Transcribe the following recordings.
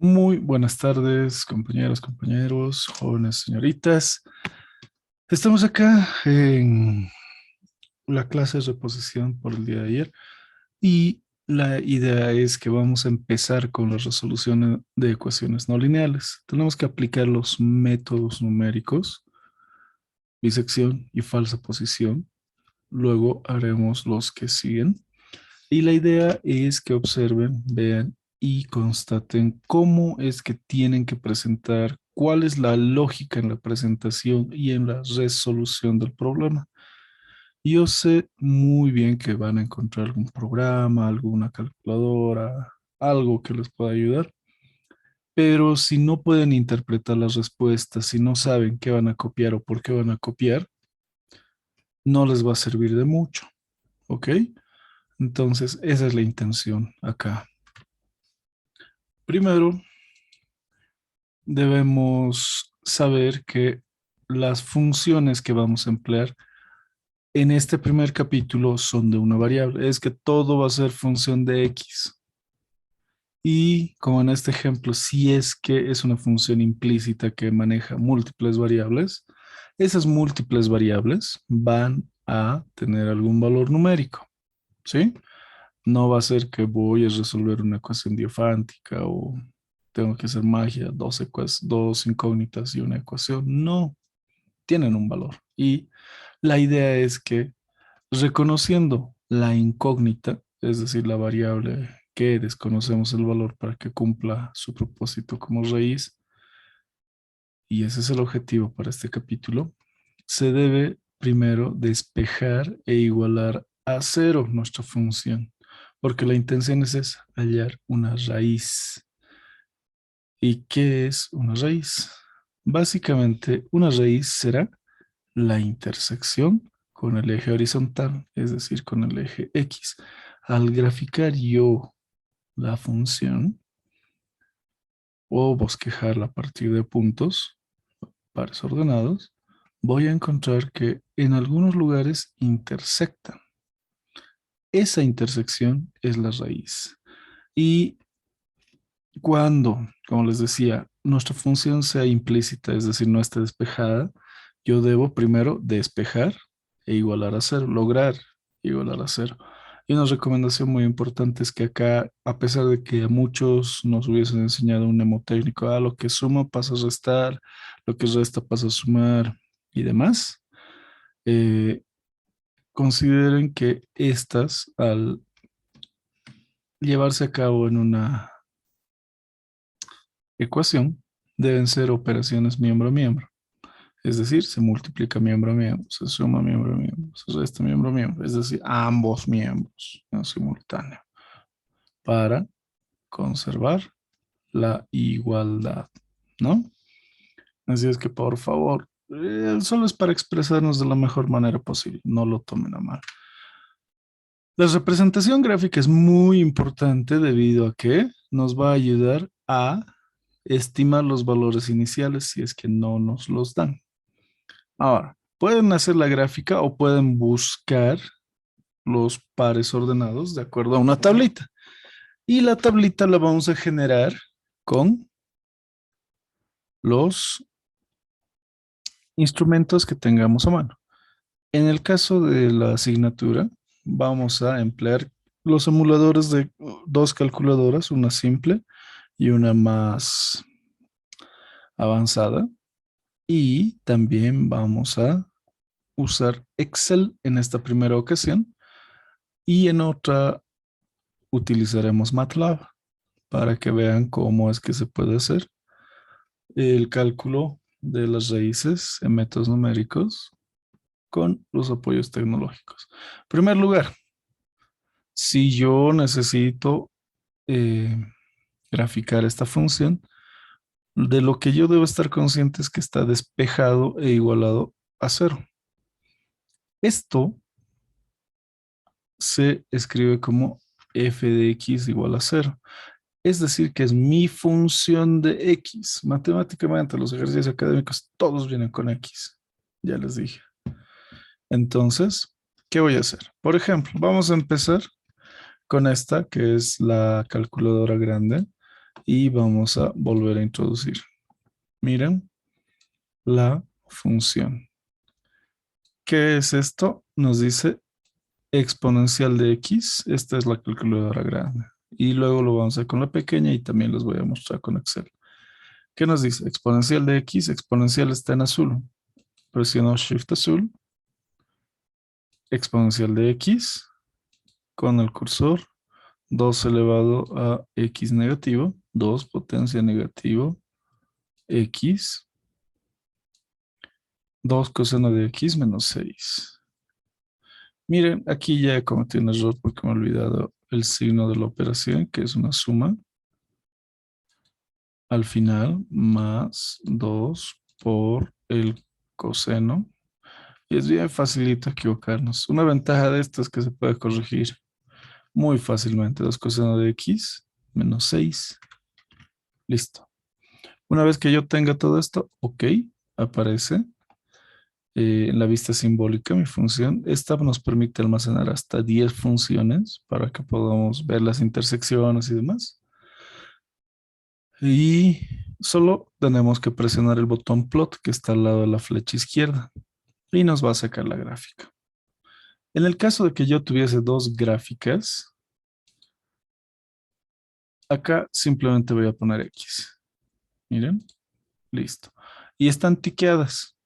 Muy buenas tardes, compañeros, compañeros, jóvenes, señoritas. Estamos acá en la clase de reposición por el día de ayer y la idea es que vamos a empezar con la resolución de ecuaciones no lineales. Tenemos que aplicar los métodos numéricos, bisección y falsa posición. Luego haremos los que siguen. Y la idea es que observen, vean y constaten cómo es que tienen que presentar, cuál es la lógica en la presentación y en la resolución del problema. Yo sé muy bien que van a encontrar algún programa, alguna calculadora, algo que les pueda ayudar, pero si no pueden interpretar las respuestas, si no saben qué van a copiar o por qué van a copiar, no les va a servir de mucho, ¿ok? Entonces, esa es la intención acá. Primero, debemos saber que las funciones que vamos a emplear en este primer capítulo son de una variable. Es que todo va a ser función de x. Y como en este ejemplo, si es que es una función implícita que maneja múltiples variables, esas múltiples variables van a tener algún valor numérico, ¿sí? No va a ser que voy a resolver una ecuación diofántica o tengo que hacer magia, dos incógnitas y una ecuación. No, tienen un valor. Y la idea es que reconociendo la incógnita, es decir, la variable que desconocemos el valor para que cumpla su propósito como raíz, y ese es el objetivo para este capítulo, se debe primero despejar e igualar a cero nuestra función, porque la intención es esa, hallar una raíz. ¿Y qué es una raíz? Básicamente, una raíz será la intersección con el eje horizontal, es decir, con el eje X. Al graficar yo la función o bosquejarla a partir de puntos, pares ordenados, voy a encontrar que en algunos lugares intersectan. Esa intersección es la raíz. Y cuando, como les decía, nuestra función sea implícita, es decir, no esté despejada, yo debo primero despejar e igualar a cero, lograr igualar a cero. Y una recomendación muy importante es que acá, a pesar de que a muchos nos hubiesen enseñado un mnemotécnico, lo que suma pasa a restar, lo que resta pasa a sumar y demás, eh, consideren que estas, al llevarse a cabo en una ecuación, deben ser operaciones miembro a miembro. Es decir, se multiplica miembro a miembro, se suma miembro a miembro, se resta miembro a miembro. Es decir, ambos miembros en simultáneo para conservar la igualdad, ¿no? Así es que por favor, solo es para expresarnos de la mejor manera posible, no lo tomen a mal. La representación gráfica es muy importante debido a que nos va a ayudar a estimar los valores iniciales si es que no nos los dan. Ahora, pueden hacer la gráfica o pueden buscar los pares ordenados de acuerdo a una tablita. Y la tablita la vamos a generar con los instrumentos que tengamos a mano. En el caso de la asignatura, vamos a emplear los emuladores de dos calculadoras, una simple y una más avanzada. Y también vamos a usar Excel en esta primera ocasión y en otra utilizaremos MATLAB para que vean cómo es que se puede hacer el cálculo de las raíces en métodos numéricos con los apoyos tecnológicos. En primer lugar, si yo necesito eh, graficar esta función, de lo que yo debo estar consciente es que está despejado e igualado a cero. Esto se escribe como f de x igual a cero. Es decir, que es mi función de x. Matemáticamente, los ejercicios académicos todos vienen con x. Ya les dije. Entonces, ¿qué voy a hacer? Por ejemplo, vamos a empezar con esta, que es la calculadora grande. y vamos a volver a introducir. Miren la función. ¿Qué es esto? Nos dice exponencial de x. Esta es la calculadora grande. Y luego lo vamos a hacer con la pequeña y también les voy a mostrar con Excel. ¿Qué nos dice? Exponencial de x. Exponencial está en azul. Presiono Shift azul. Exponencial de x con el cursor 2 elevado a x negativo, 2 potencia negativo, x, 2 coseno de x menos 6. Miren, aquí ya cometí un error porque me he olvidado el signo de la operación, que es una suma. Al final, más 2 por el coseno. Y es bien facilito equivocarnos. Una ventaja de esto es que se puede corregir muy fácilmente. 2 coseno de x menos 6. Listo. Una vez que yo tenga todo esto, ok, aparece en la vista simbólica mi función. Esta nos permite almacenar hasta 10 funciones para que podamos ver las intersecciones y demás. Y solo tenemos que presionar el botón plot que está al lado de la flecha izquierda y nos va a sacar la gráfica. En el caso de que yo tuviese dos gráficas, acá simplemente voy a poner X. Miren, listo. Y están tiqueadas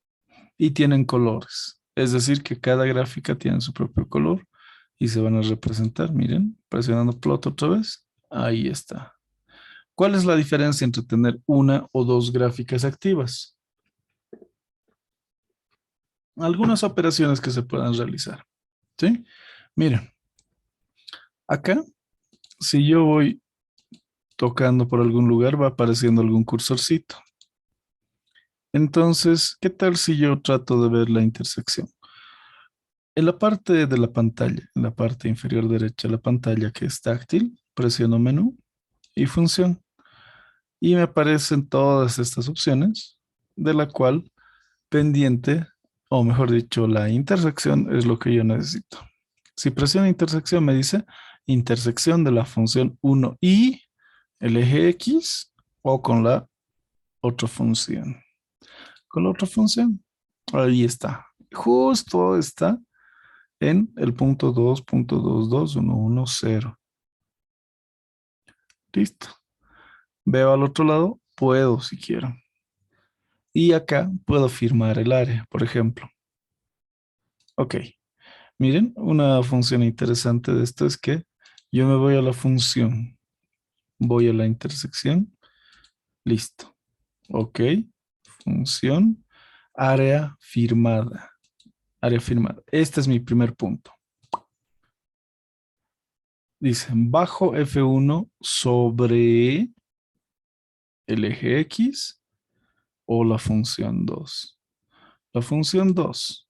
y tienen colores. Es decir, que cada gráfica tiene su propio color y se van a representar. Miren, presionando plot otra vez. Ahí está. ¿Cuál es la diferencia entre tener una o dos gráficas activas? Algunas operaciones que se puedan realizar. ¿Sí? Miren, acá, si yo voy tocando por algún lugar, va apareciendo algún cursorcito. Entonces, ¿qué tal si yo trato de ver la intersección? En la parte de la pantalla, en la parte inferior derecha de la pantalla que es táctil, presiono menú y función. Y me aparecen todas estas opciones, de la cual pendiente, o mejor dicho, la intersección es lo que yo necesito. Si presiono intersección, me dice intersección de la función 1 y el eje X o con la otra función. Con la otra función, ahí está. Justo está en el punto 2.22110. Listo. Veo al otro lado, puedo si quiero. Y acá puedo firmar el área, por ejemplo. Ok, miren, una función interesante de esto es que yo me voy a la función, voy a la intersección, listo. Ok, función, área firmada, área firmada. Este es mi primer punto. Dice, bajo F1 sobre el eje X o la función 2. La función 2,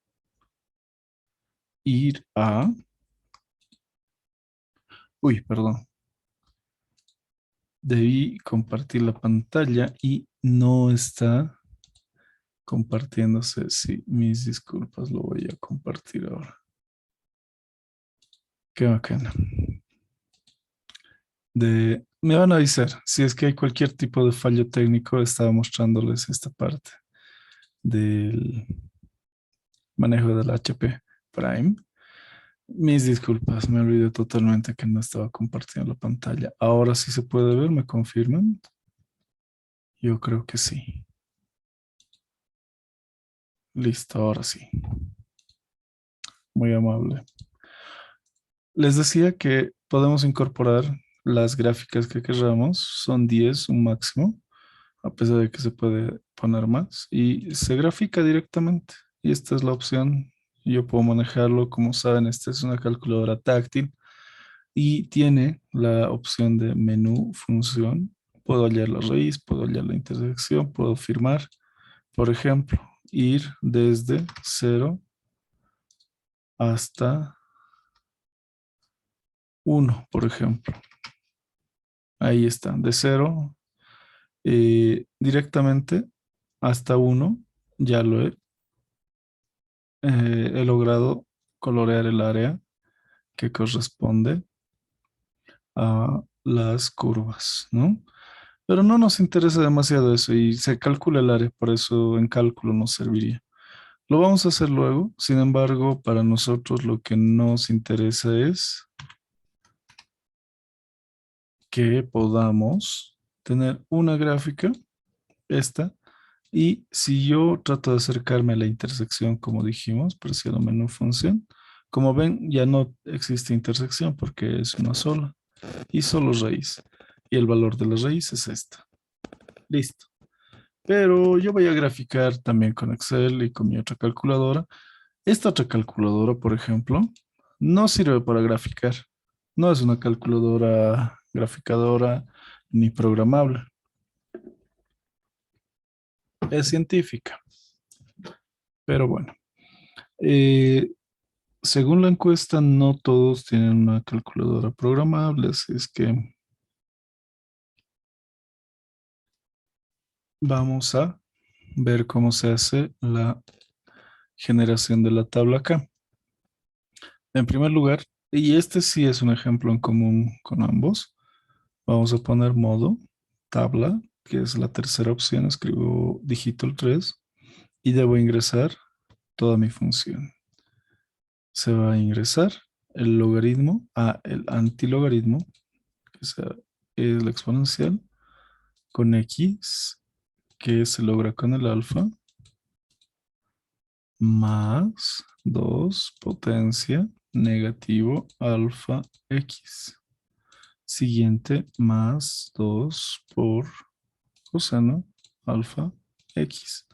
ir a, uy, perdón, debí compartir la pantalla y no está compartiéndose. Sí, mis disculpas, lo voy a compartir ahora. Qué bacana. Me van a avisar si es que hay cualquier tipo de fallo técnico. Estaba mostrándoles esta parte del manejo del HP Prime. Mis disculpas, me olvidé totalmente que no estaba compartiendo la pantalla. Ahora sí se puede ver, ¿me confirman? Yo creo que sí. Listo, ahora sí. Muy amable. Les decía que podemos incorporar las gráficas que queramos. Son 10 un máximo, a pesar de que se puede poner más. Y se grafica directamente. Y esta es la opción. Yo puedo manejarlo. Como saben, esta es una calculadora táctil. Y tiene la opción de menú, función. Puedo hallar la raíz, puedo hallar la intersección, puedo firmar. Por ejemplo, ir desde 0 hasta 1, por ejemplo. Ahí está, de 0 directamente hasta 1. Ya he logrado colorear el área que corresponde a las curvas, ¿no? Pero no nos interesa demasiado eso y se calcula el área, por eso en cálculo nos serviría. Lo vamos a hacer luego, sin embargo, para nosotros lo que nos interesa es que podamos tener una gráfica, esta, y si yo trato de acercarme a la intersección, como dijimos, presiono menú función, como ven, ya no existe intersección porque es una sola y solo raíz. Y el valor de la raíz es esta. Listo. Pero yo voy a graficar también con Excel y con mi otra calculadora. Esta otra calculadora, por ejemplo, no sirve para graficar. No es una calculadora graficadora ni programable. Es científica. Pero bueno, eh, según la encuesta, no todos tienen una calculadora programable, así es que vamos a ver cómo se hace la generación de la tabla acá. En primer lugar, y este sí es un ejemplo en común con ambos, vamos a poner modo tabla, que es la tercera opción, escribo dígito el 3 y debo ingresar toda mi función. Se va a ingresar el logaritmo a el antilogaritmo, es la exponencial, con x, que se logra con el alfa, más 2 potencia negativo alfa x. Siguiente, más 2 por coseno alfa x.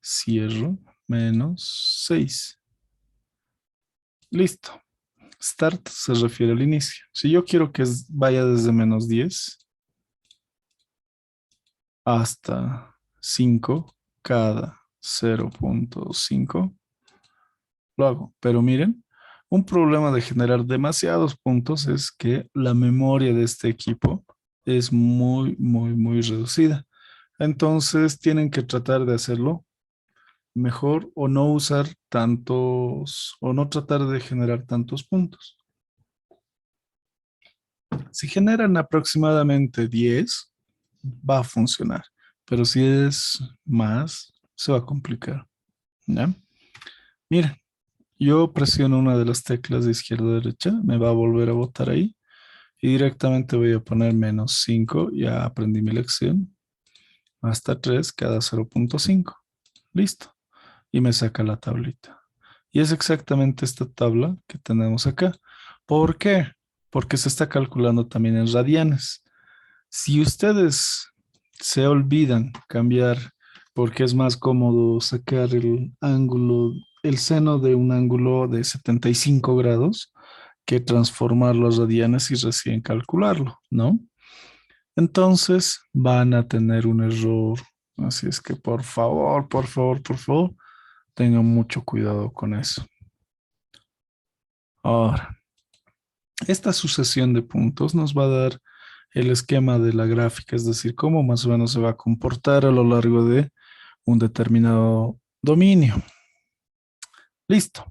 Cierro, menos 6. Listo. Start se refiere al inicio. Si yo quiero que vaya desde menos 10 hasta 5 cada 0.5, lo hago. Pero miren, un problema de generar demasiados puntos es que la memoria de este equipo es muy, muy, muy reducida. Entonces tienen que tratar de hacerlo mejor o no usar tantos o no tratar de generar tantos puntos. Si generan aproximadamente 10, va a funcionar, pero si es más, se va a complicar. ¿Ya? Mira, yo presiono una de las teclas de izquierda a derecha, me va a volver a botar ahí y directamente voy a poner menos 5, ya aprendí mi lección, hasta 3 cada 0.5. Listo. Y me saca la tablita. Y es exactamente esta tabla que tenemos acá. ¿Por qué? Porque se está calculando también en radianes. Si ustedes se olvidan cambiar, porque es más cómodo sacar el ángulo, el seno de un ángulo de 75 grados que transformar los radianes y recién calcularlo, ¿no? Entonces van a tener un error. Así es que por favor, por favor, por favor, tengan mucho cuidado con eso. Ahora, esta sucesión de puntos nos va a dar el esquema de la gráfica, es decir, cómo más o menos se va a comportar a lo largo de un determinado dominio. Listo.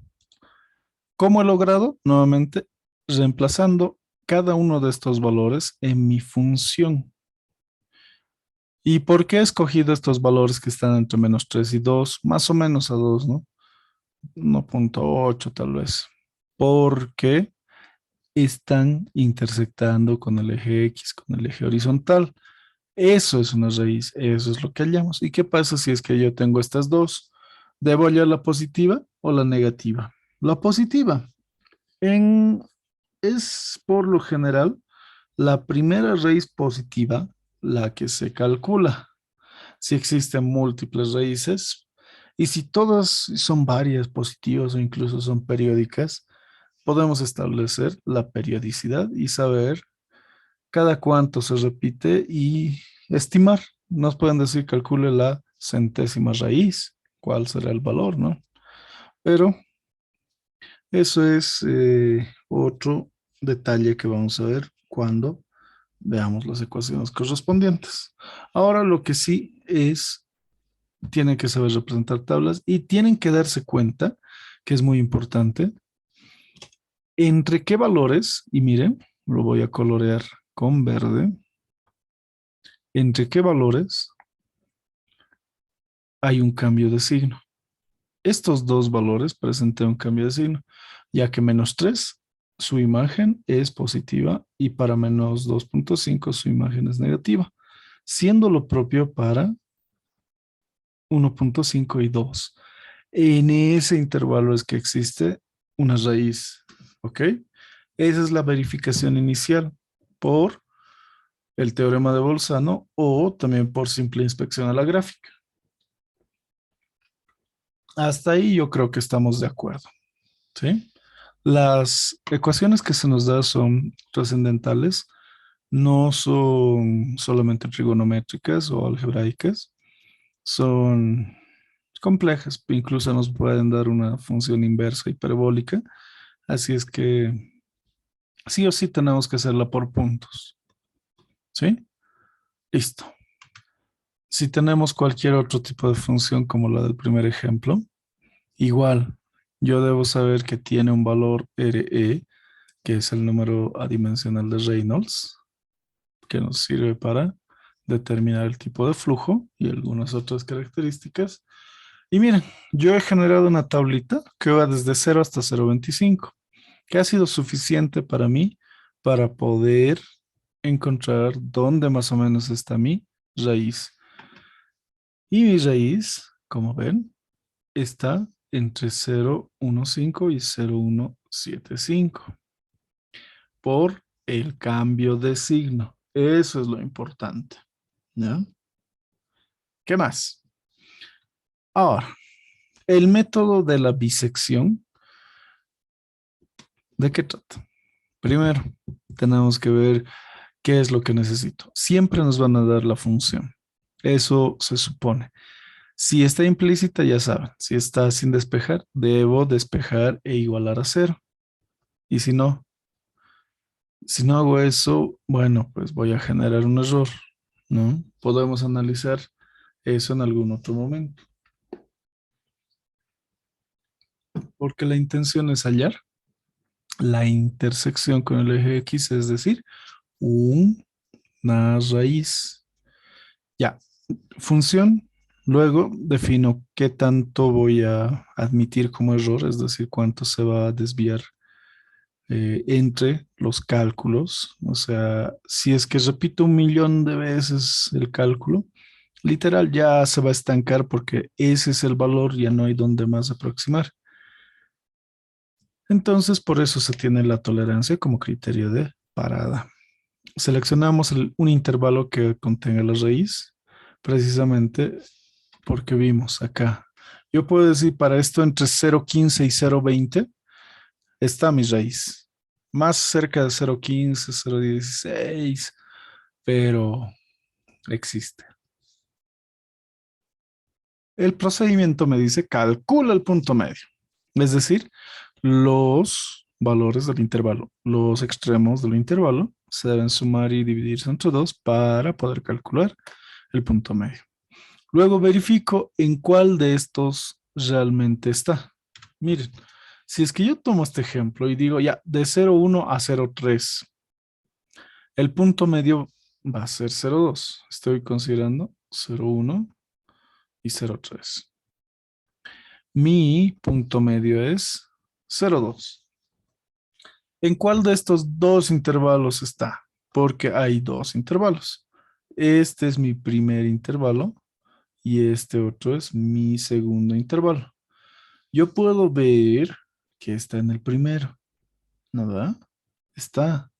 ¿Cómo he logrado? Nuevamente, reemplazando cada uno de estos valores en mi función. ¿Y por qué he escogido estos valores que están entre menos 3 y 2? Más o menos a 2, ¿no? 1.8 tal vez. Porque están intersectando con el eje X, con el eje horizontal. Eso es una raíz, eso es lo que hallamos. ¿Y qué pasa si es que yo tengo estas dos? ¿Debo hallar la positiva o la negativa? La positiva. En, es por lo general la primera raíz positiva la que se calcula. Si existen múltiples raíces y si todas son varias positivas o incluso son periódicas, podemos establecer la periodicidad y saber cada cuánto se repite y estimar. Nos pueden decir, calcule la centésima raíz, cuál será el valor, ¿no? Pero eso es otro detalle que vamos a ver cuando veamos las ecuaciones correspondientes. Ahora lo que sí es, tienen que saber representar tablas y tienen que darse cuenta, que es muy importante, entre qué valores, y miren, lo voy a colorear con verde, ¿Entre qué valores hay un cambio de signo? Estos dos valores presentan un cambio de signo, ya que -3 su imagen es positiva y para -2.5 su imagen es negativa, siendo lo propio para 1.5 y 2. En ese intervalo es que existe una raíz, ¿ok? Esa es la verificación inicial por el teorema de Bolzano o también por simple inspección a la gráfica. Hasta ahí yo creo que estamos de acuerdo, ¿sí? Las ecuaciones que se nos da son trascendentales, no son solamente trigonométricas o algebraicas, son complejas, incluso nos pueden dar una función inversa hiperbólica, así es que sí o sí tenemos que hacerla por puntos, ¿sí? Listo. Si tenemos cualquier otro tipo de función como la del primer ejemplo, igual, yo debo saber que tiene un valor RE, que es el número adimensional de Reynolds, que nos sirve para determinar el tipo de flujo y algunas otras características. Y miren, yo he generado una tablita que va desde 0 hasta 0.25, que ha sido suficiente para mí para poder encontrar dónde más o menos está mi raíz. Y mi raíz, como ven, está entre 0.15 y 0.175 por el cambio de signo. Eso es lo importante, ¿ya? ¿Qué más? Ahora, el método de la bisección, ¿de qué trata? Primero, tenemos que ver qué es lo que necesito. Siempre nos van a dar la función. Eso se supone. Si está implícita, ya saben, si está sin despejar, debo despejar e igualar a cero. Y si no hago eso, bueno, pues voy a generar un error, ¿no? Podemos analizar eso en algún otro momento, porque la intención es hallar la intersección con el eje X, es decir, una raíz. Ya, función. Luego defino qué tanto voy a admitir como error, es decir, cuánto se va a desviar entre los cálculos. O sea, si es que repito 1.000.000 de veces el cálculo, literal ya se va a estancar porque ese es el valor, ya no hay donde más aproximar. Entonces, por eso se tiene la tolerancia como criterio de parada. Seleccionamos un intervalo que contenga la raíz, precisamente porque vimos acá. Yo puedo decir para esto entre 0.15 y 0.20 está mi raíz. Más cerca de 0.15, 0.16, pero existe. El procedimiento me dice calcula el punto medio, es decir, los valores del intervalo, los extremos del intervalo se deben sumar y dividirse entre dos para poder calcular el punto medio. Luego verifico en cuál de estos realmente está. Miren, si es que yo tomo este ejemplo y digo ya de 0,1 a 0,3, el punto medio va a ser 0,2. Estoy considerando 0,1 y 0,3. Mi punto medio es 0,2. ¿En cuál de estos dos intervalos está? Porque hay dos intervalos. Este es mi primer intervalo y este otro es mi segundo intervalo. Yo puedo ver que está en el primero, ¿no verdad? Está.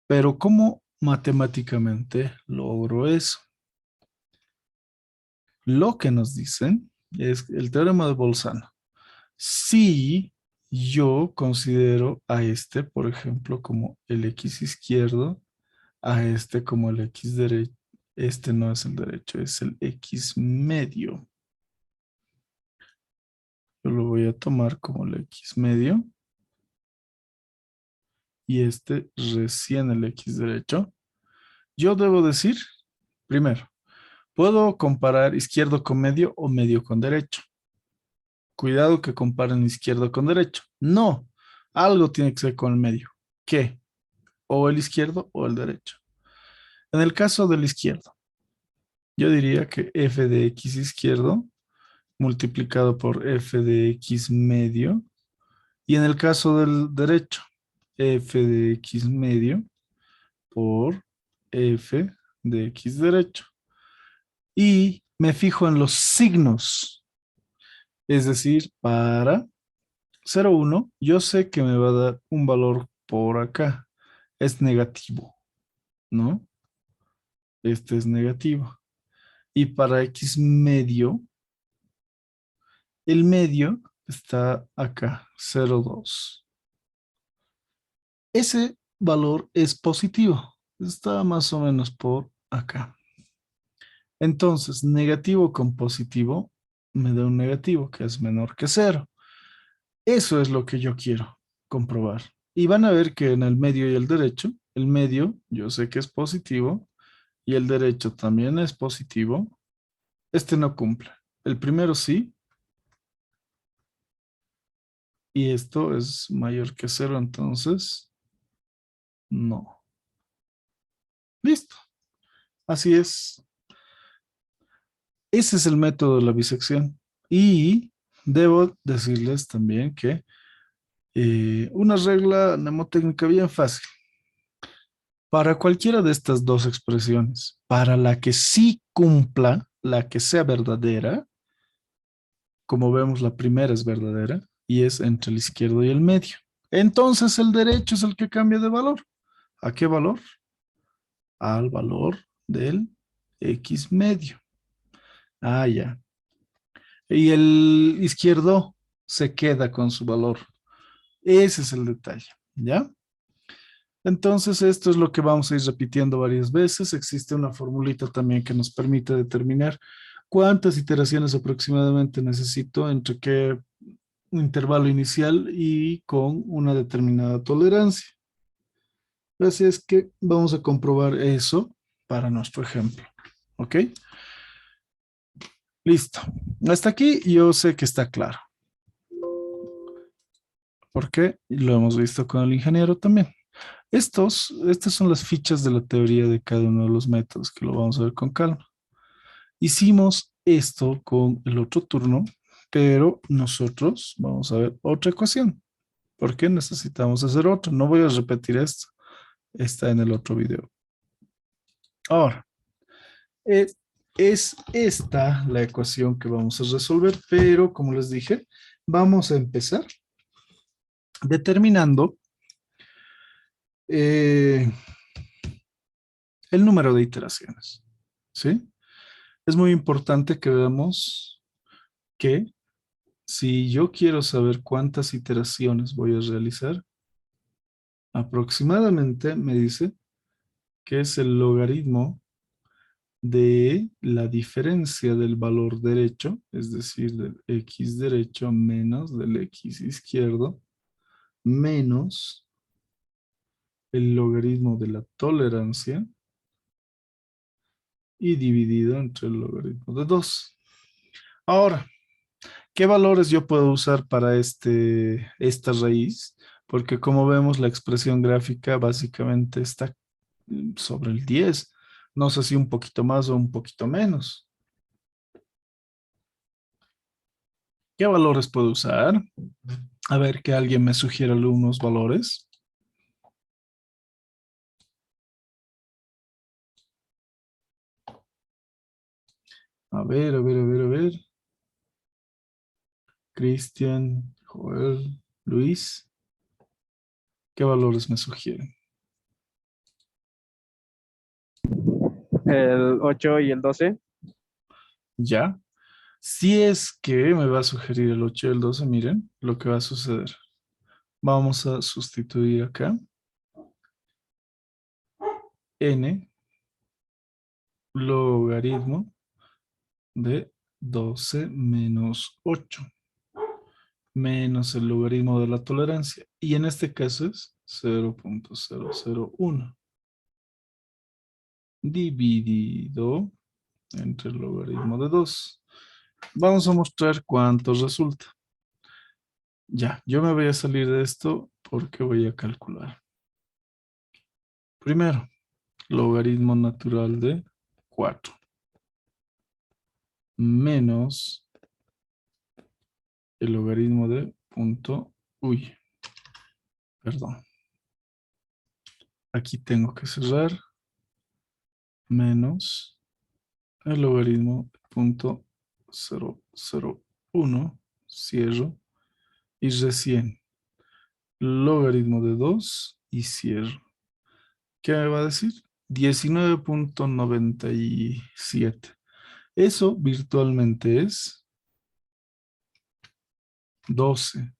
Pero ¿cómo matemáticamente logro eso? Lo que nos dicen es el teorema de Bolzano. Si yo considero a este, por ejemplo, como el X izquierdo, a este como el X derecho, este no es el derecho, es el X medio. Yo lo voy a tomar como el X medio y este recién el X derecho. Yo debo decir, primero, puedo comparar izquierdo con medio o medio con derecho. Cuidado que comparen izquierdo con derecho. No, algo tiene que ser con el medio. ¿Qué? O el izquierdo o el derecho. En el caso del izquierdo, yo diría que f de x izquierdo multiplicado por f de x medio. Y en el caso del derecho, f de x medio por f de x derecho. Y me fijo en los signos. Es decir, para 0,1, yo sé que me va a dar un valor por acá. Es negativo, ¿no? Este es negativo. Y para x medio, el medio está acá, 0,2. Ese valor es positivo. Está más o menos por acá. Entonces, negativo con positivo me da un negativo que es menor que 0. Eso es lo que yo quiero comprobar. Y van a ver que en el medio y el derecho, el medio yo sé que es positivo y el derecho también es positivo. Este no cumple. El primero sí, y esto es mayor que 0, entonces no. Listo. Así es. Ese es el método de la bisección. Y debo decirles también que una regla mnemotécnica bien fácil. Para cualquiera de estas dos expresiones, para la que sí cumpla, la que sea verdadera, como vemos, la primera es verdadera y es entre el izquierdo y el medio. Entonces el derecho es el que cambia de valor. ¿A qué valor? Al valor del x medio. Ah, ya. Y el izquierdo se queda con su valor. Ese es el detalle, ¿ya? Entonces, esto es lo que vamos a ir repitiendo varias veces. Existe una formulita también que nos permite determinar cuántas iteraciones aproximadamente necesito entre qué intervalo inicial y con una determinada tolerancia. Así es que vamos a comprobar eso para nuestro ejemplo. ¿Ok? Listo. Hasta aquí yo sé que está claro. Porque lo hemos visto con el ingeniero también. Estas son las fichas de la teoría de cada uno de los métodos que lo vamos a ver con calma. Hicimos esto con el otro turno, pero nosotros vamos a ver otra ecuación. ¿Por qué necesitamos hacer otra? No voy a repetir esto. Está en el otro video. Ahora, es, es esta la ecuación que vamos a resolver, pero como les dije, vamos a empezar determinando eh, el número de iteraciones. ¿Sí? Es muy importante que veamos que si yo quiero saber cuántas iteraciones voy a realizar, aproximadamente me dice que es el logaritmo de la diferencia del valor derecho, es decir, del x derecho menos del x izquierdo, menos el logaritmo de la tolerancia y dividido entre el logaritmo de 2. Ahora, ¿qué valores yo puedo usar para esta raíz? Porque como vemos, la expresión gráfica básicamente está sobre el 10. No sé si un poquito más o un poquito menos. ¿Qué valores puedo usar? A ver, que alguien me sugiera algunos valores. A ver, a ver, a ver, a ver. Cristian, Joel, Luis. ¿Qué valores me sugieren? El 8 y el 12. Ya. Si es que me va a sugerir el 8 y el 12, miren lo que va a suceder. Vamos a sustituir acá n logaritmo de 12 menos 8 menos el logaritmo de la tolerancia. Y en este caso es 0,001 dividido entre el logaritmo de 2. Vamos a mostrar cuánto resulta. Ya, yo me voy a salir de esto porque voy a calcular. Primero, logaritmo natural de 4 menos el logaritmo de punto, uy, perdón, aquí tengo que cerrar, menos el logaritmo de punto 001, cierro, y recién logaritmo de 2 y cierro. ¿Qué me va a decir? 19,97. Eso virtualmente es 12.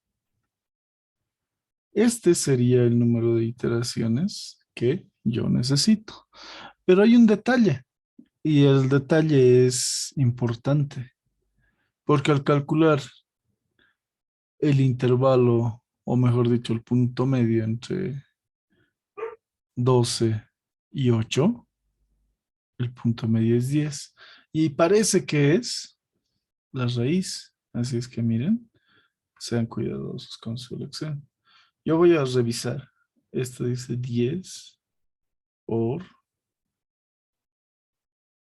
Este sería el número de iteraciones que yo necesito. Pero hay un detalle, y el detalle es importante, porque al calcular el intervalo, o mejor dicho, el punto medio entre 12 y 8, el punto medio es 10. Y parece que es la raíz. Así es que miren, sean cuidadosos con su elección. Yo voy a revisar. Esto dice 10 por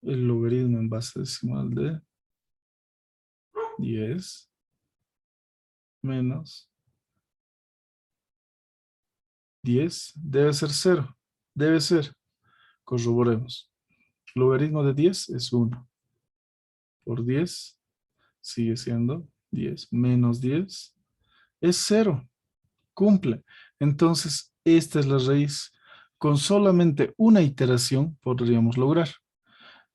el logaritmo en base decimal de 10 menos 10. Debe ser cero. Debe ser. Corroboremos. Logaritmo de 10 es 1. Por 10 sigue siendo 10. Menos 10 es cero. Cumple. Entonces, esta es la raíz. Con solamente una iteración podríamos lograr.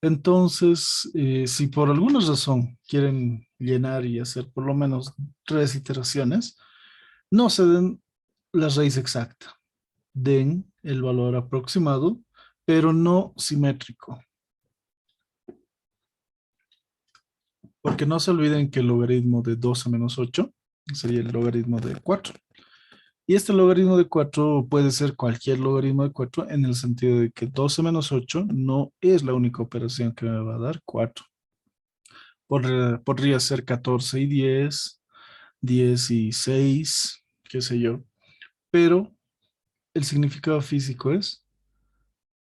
Entonces, si por alguna razón quieren llenar y hacer por lo menos 3 iteraciones, no se den la raíz exacta. Den el valor aproximado, pero no simétrico. Porque no se olviden que el logaritmo de 12 menos 8 sería el logaritmo de 4. Y este logaritmo de 4 puede ser cualquier logaritmo de 4 en el sentido de que 12 menos 8 no es la única operación que me va a dar 4. Podría ser 14 y 10, 10 y 6, qué sé yo. Pero el significado físico es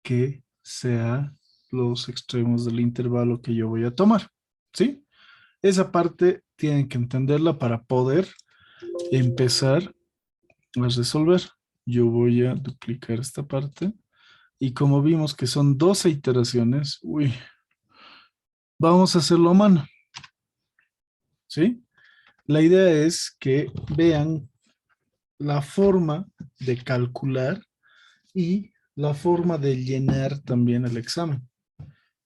que sea los extremos del intervalo que yo voy a tomar. ¿Sí? Esa parte tienen que entenderla para poder empezar a resolver. Yo voy a duplicar esta parte. Y como vimos que son 12 iteraciones, uy, vamos a hacerlo a mano. ¿Sí? La idea es que vean la forma de calcular y la forma de llenar también el examen.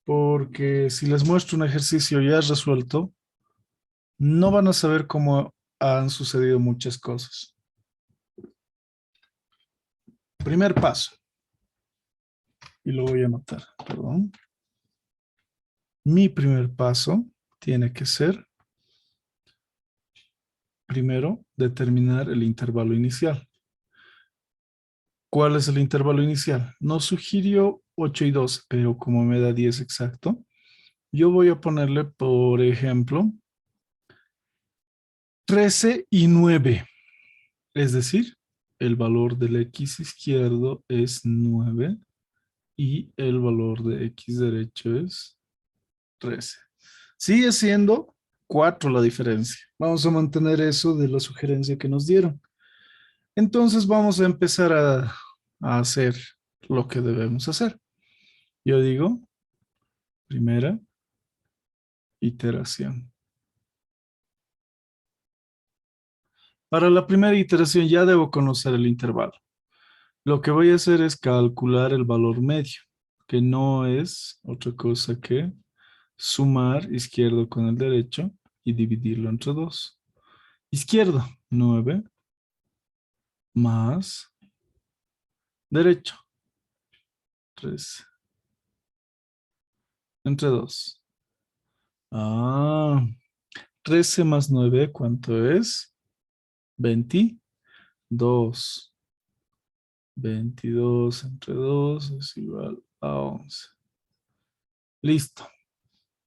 Porque si les muestro un ejercicio ya resuelto, no van a saber cómo han sucedido muchas cosas. Primer paso, y lo voy a anotar, perdón. Mi primer paso tiene que ser, primero, determinar el intervalo inicial. ¿Cuál es el intervalo inicial? Nos sugirió 8 y 12, pero como me da 10 exacto, yo voy a ponerle, por ejemplo, 13 y 9. Es decir, el valor del x izquierdo es 9 y el valor de x derecho es 13. Sigue siendo 4 la diferencia. Vamos a mantener eso de la sugerencia que nos dieron. Entonces vamos a empezar a hacer lo que debemos hacer. Yo digo, primera iteración. Para la primera iteración ya debo conocer el intervalo. Lo que voy a hacer es calcular el valor medio, que no es otra cosa que sumar izquierdo con el derecho y dividirlo entre 2. Izquierdo, 9 más derecho, 3 entre 2. Ah, 13 más 9, ¿cuánto es? 22. 22 entre 2 es igual a 11. Listo.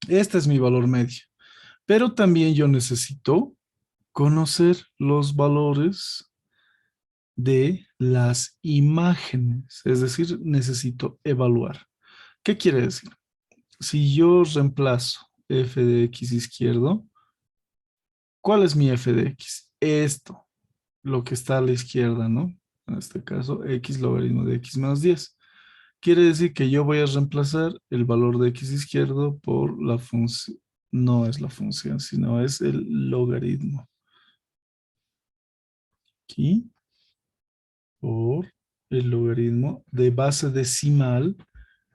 Este es mi valor medio. Pero también yo necesito conocer los valores de las imágenes. Es decir, necesito evaluar. ¿Qué quiere decir? Si yo reemplazo f de x izquierdo, ¿cuál es mi f de x? Esto, lo que está a la izquierda, ¿no? En este caso, x logaritmo de x menos 10. Quiere decir que yo voy a reemplazar el valor de x izquierdo por la función. No es la función, sino es el logaritmo. Aquí, por el logaritmo de base decimal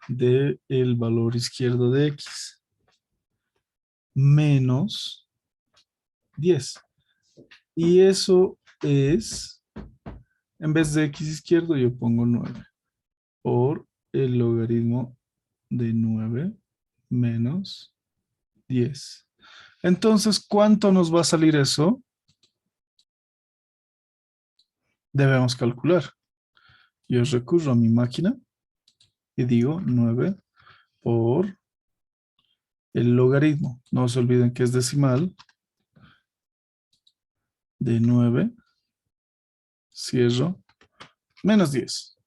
del valor izquierdo de x menos 10. Y eso es, en vez de x izquierdo, yo pongo 9 por el logaritmo de 9 menos 10. Entonces, ¿cuánto nos va a salir eso? Debemos calcular. Yo recurro a mi máquina y digo 9 por el logaritmo. No se olviden que es decimal de 9, cierro, menos 10.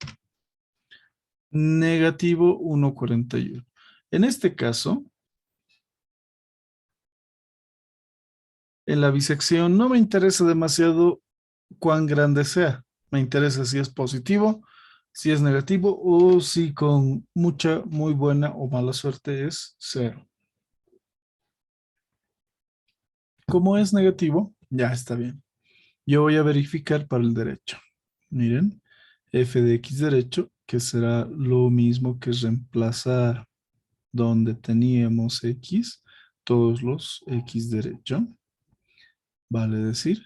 Negativo 1,41. En este caso, en la bisección no me interesa demasiado cuán grande sea. Me interesa si es positivo, si es negativo o si con mucha, muy buena o mala suerte es cero. Como es negativo, ya está bien. Yo voy a verificar para el derecho. Miren, f de x derecho, que será lo mismo que reemplazar donde teníamos x, todos los x derecho, vale decir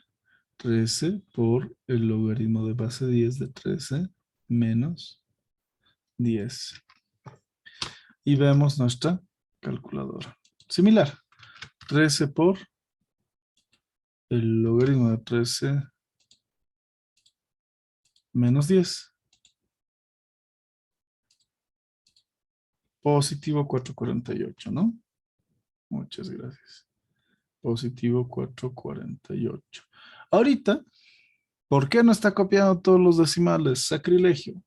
13 por el logaritmo de base 10 de 13 menos 10. Y vemos nuestra calculadora. Similar, 13 por el logaritmo de 13 menos 10. Positivo 448, ¿no? Muchas gracias. Positivo 448. Ahorita, ¿por qué no está copiando todos los decimales? Sacrilegio.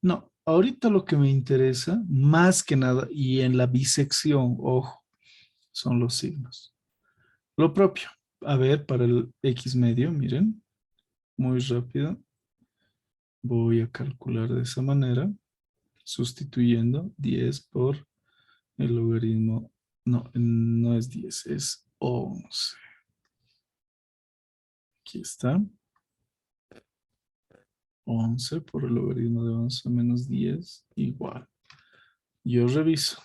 No, ahorita lo que me interesa, más que nada, y en la bisección, ojo, son los signos. Lo propio. A ver, para el x medio, miren, muy rápido. Voy a calcular de esa manera, sustituyendo 10 por el logaritmo. No, no es 10, es 11. Aquí está. 11 por el logaritmo de 11 menos 10 igual. Yo reviso.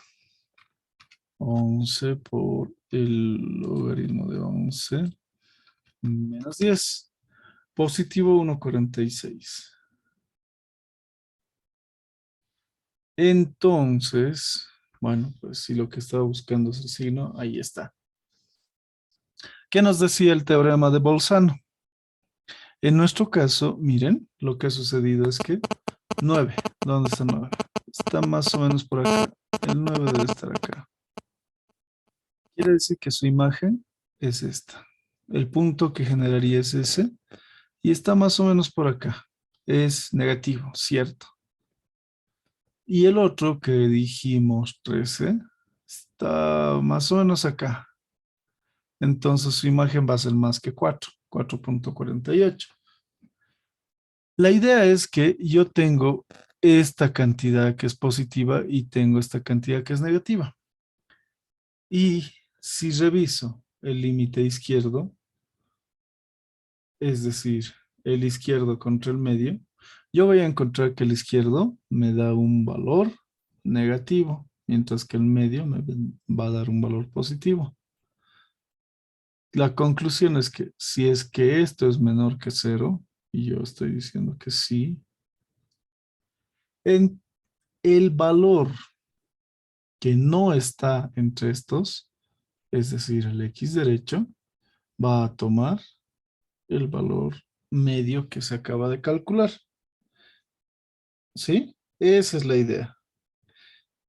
11 por el logaritmo de 11 menos 10. Positivo 1,46. Entonces, bueno, pues si lo que estaba buscando es el signo, ahí está. ¿Qué nos decía el teorema de Bolzano? En nuestro caso, miren, lo que ha sucedido es que 9, ¿dónde está 9? Está más o menos por acá. El 9 debe estar acá. Quiere decir que su imagen es esta. El punto que generaría es ese y está más o menos por acá. Es negativo, ¿cierto? Y el otro que dijimos 13 está más o menos acá. Entonces su imagen va a ser más que 4, 4,48. La idea es que yo tengo esta cantidad que es positiva y tengo esta cantidad que es negativa. Y si reviso el límite izquierdo, es decir, el izquierdo contra el medio, yo voy a encontrar que el izquierdo me da un valor negativo, mientras que el medio me va a dar un valor positivo. La conclusión es que si es que esto es menor que cero, y yo estoy diciendo que sí, en el valor que no está entre estos, es decir, el x derecho, va a tomar el valor medio que se acaba de calcular. ¿Sí? Esa es la idea.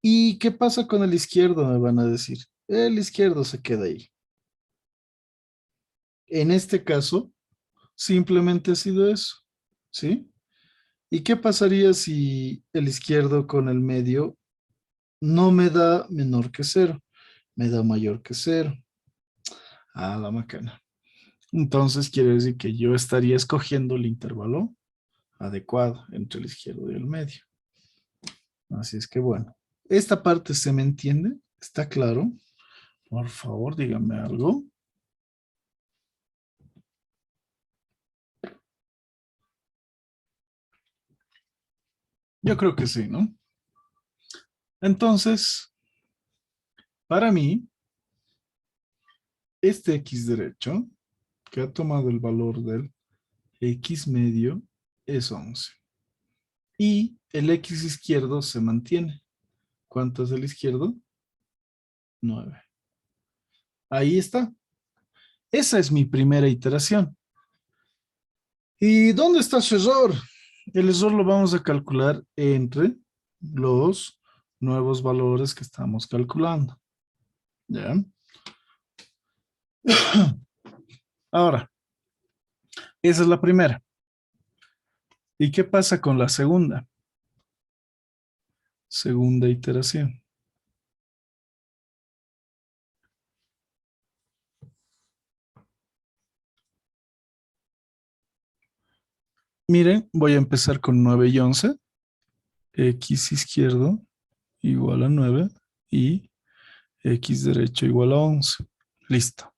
¿Y qué pasa con el izquierdo? Me van a decir. El izquierdo se queda ahí. En este caso, simplemente ha sido eso. ¿sí? ¿Y qué pasaría si el izquierdo con el medio no me da menor que cero? Me da mayor que cero. Ah, la macana. Entonces quiere decir que yo estaría escogiendo el intervalo adecuado entre el izquierdo y el medio. Así es que bueno, esta parte se me entiende, ¿está claro? Por favor, díganme algo. Yo creo que sí, ¿no? Entonces, para mí, este x derecho, que ha tomado el valor del x medio, es 11. Y el x izquierdo se mantiene. ¿Cuánto es el izquierdo? 9. Ahí está. Esa es mi primera iteración. ¿Y dónde está su error? El error lo vamos a calcular entre los nuevos valores que estamos calculando. ¿Ya? Ahora, esa es la primera. ¿Y qué pasa con la segunda? Segunda iteración. Miren, voy a empezar con 9 y 11. X izquierdo igual a 9 y x derecho igual a 11. Listo.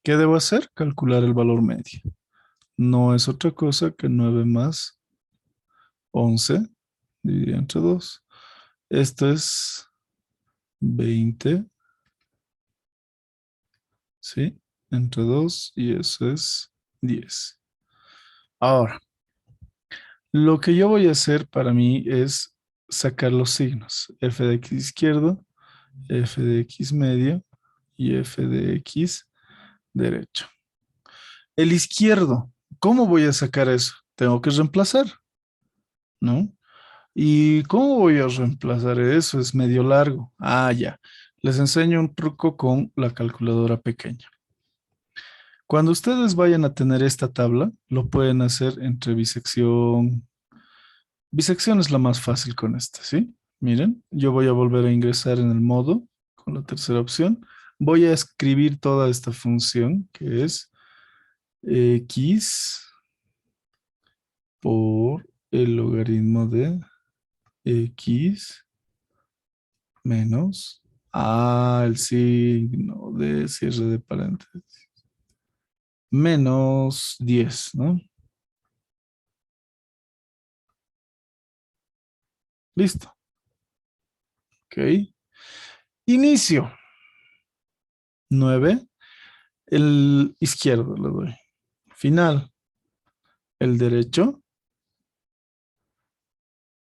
¿Qué debo hacer? Calcular el valor medio. No es otra cosa que 9 más 11 dividido entre 2. Esto es 20, ¿sí? Entre 2 y eso es 10. Ahora, lo que yo voy a hacer para mí es sacar los signos. F de x izquierdo, f de x medio y f de x derecho. El izquierdo, ¿cómo voy a sacar eso? Tengo que reemplazar, ¿no? ¿Y cómo voy a reemplazar eso? Es medio largo. Ah, ya. Les enseño un truco con la calculadora pequeña. Cuando ustedes vayan a tener esta tabla, lo pueden hacer entre bisección. Bisección es la más fácil con esta, ¿sí? Miren, yo voy a volver a ingresar en el modo con la tercera opción. Voy a escribir toda esta función que es x por el logaritmo de x menos el signo de cierre de paréntesis menos 10, ¿no? Listo. Ok. Inicio. 9. El izquierdo le doy. Final. El derecho.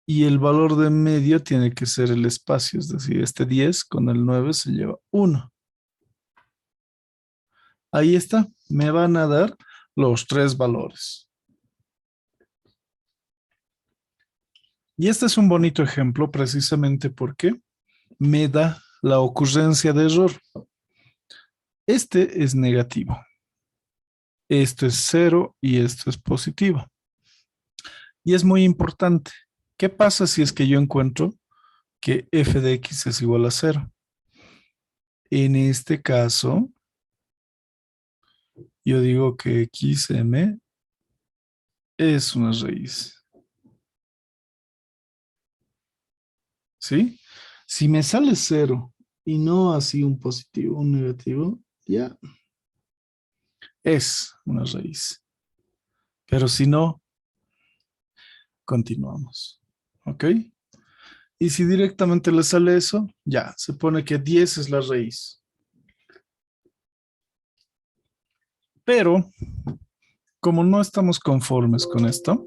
Y el valor de medio tiene que ser el espacio, es decir, este 10 con el 9 se lleva 1. Ahí está. Me van a dar los tres valores. Y este es un bonito ejemplo precisamente porque me da la ocurrencia de error. Este es negativo. Esto es cero y esto es positivo. Y es muy importante. ¿Qué pasa si es que yo encuentro que f de x es igual a cero? En este caso, yo digo que xm es una raíz. ¿Sí? Si me sale cero y no así un positivo, un negativo, ya es una raíz. Pero si no, continuamos. ¿Ok? Y si directamente le sale eso, ya, se pone que 10 es la raíz. Pero, como no estamos conformes con esto,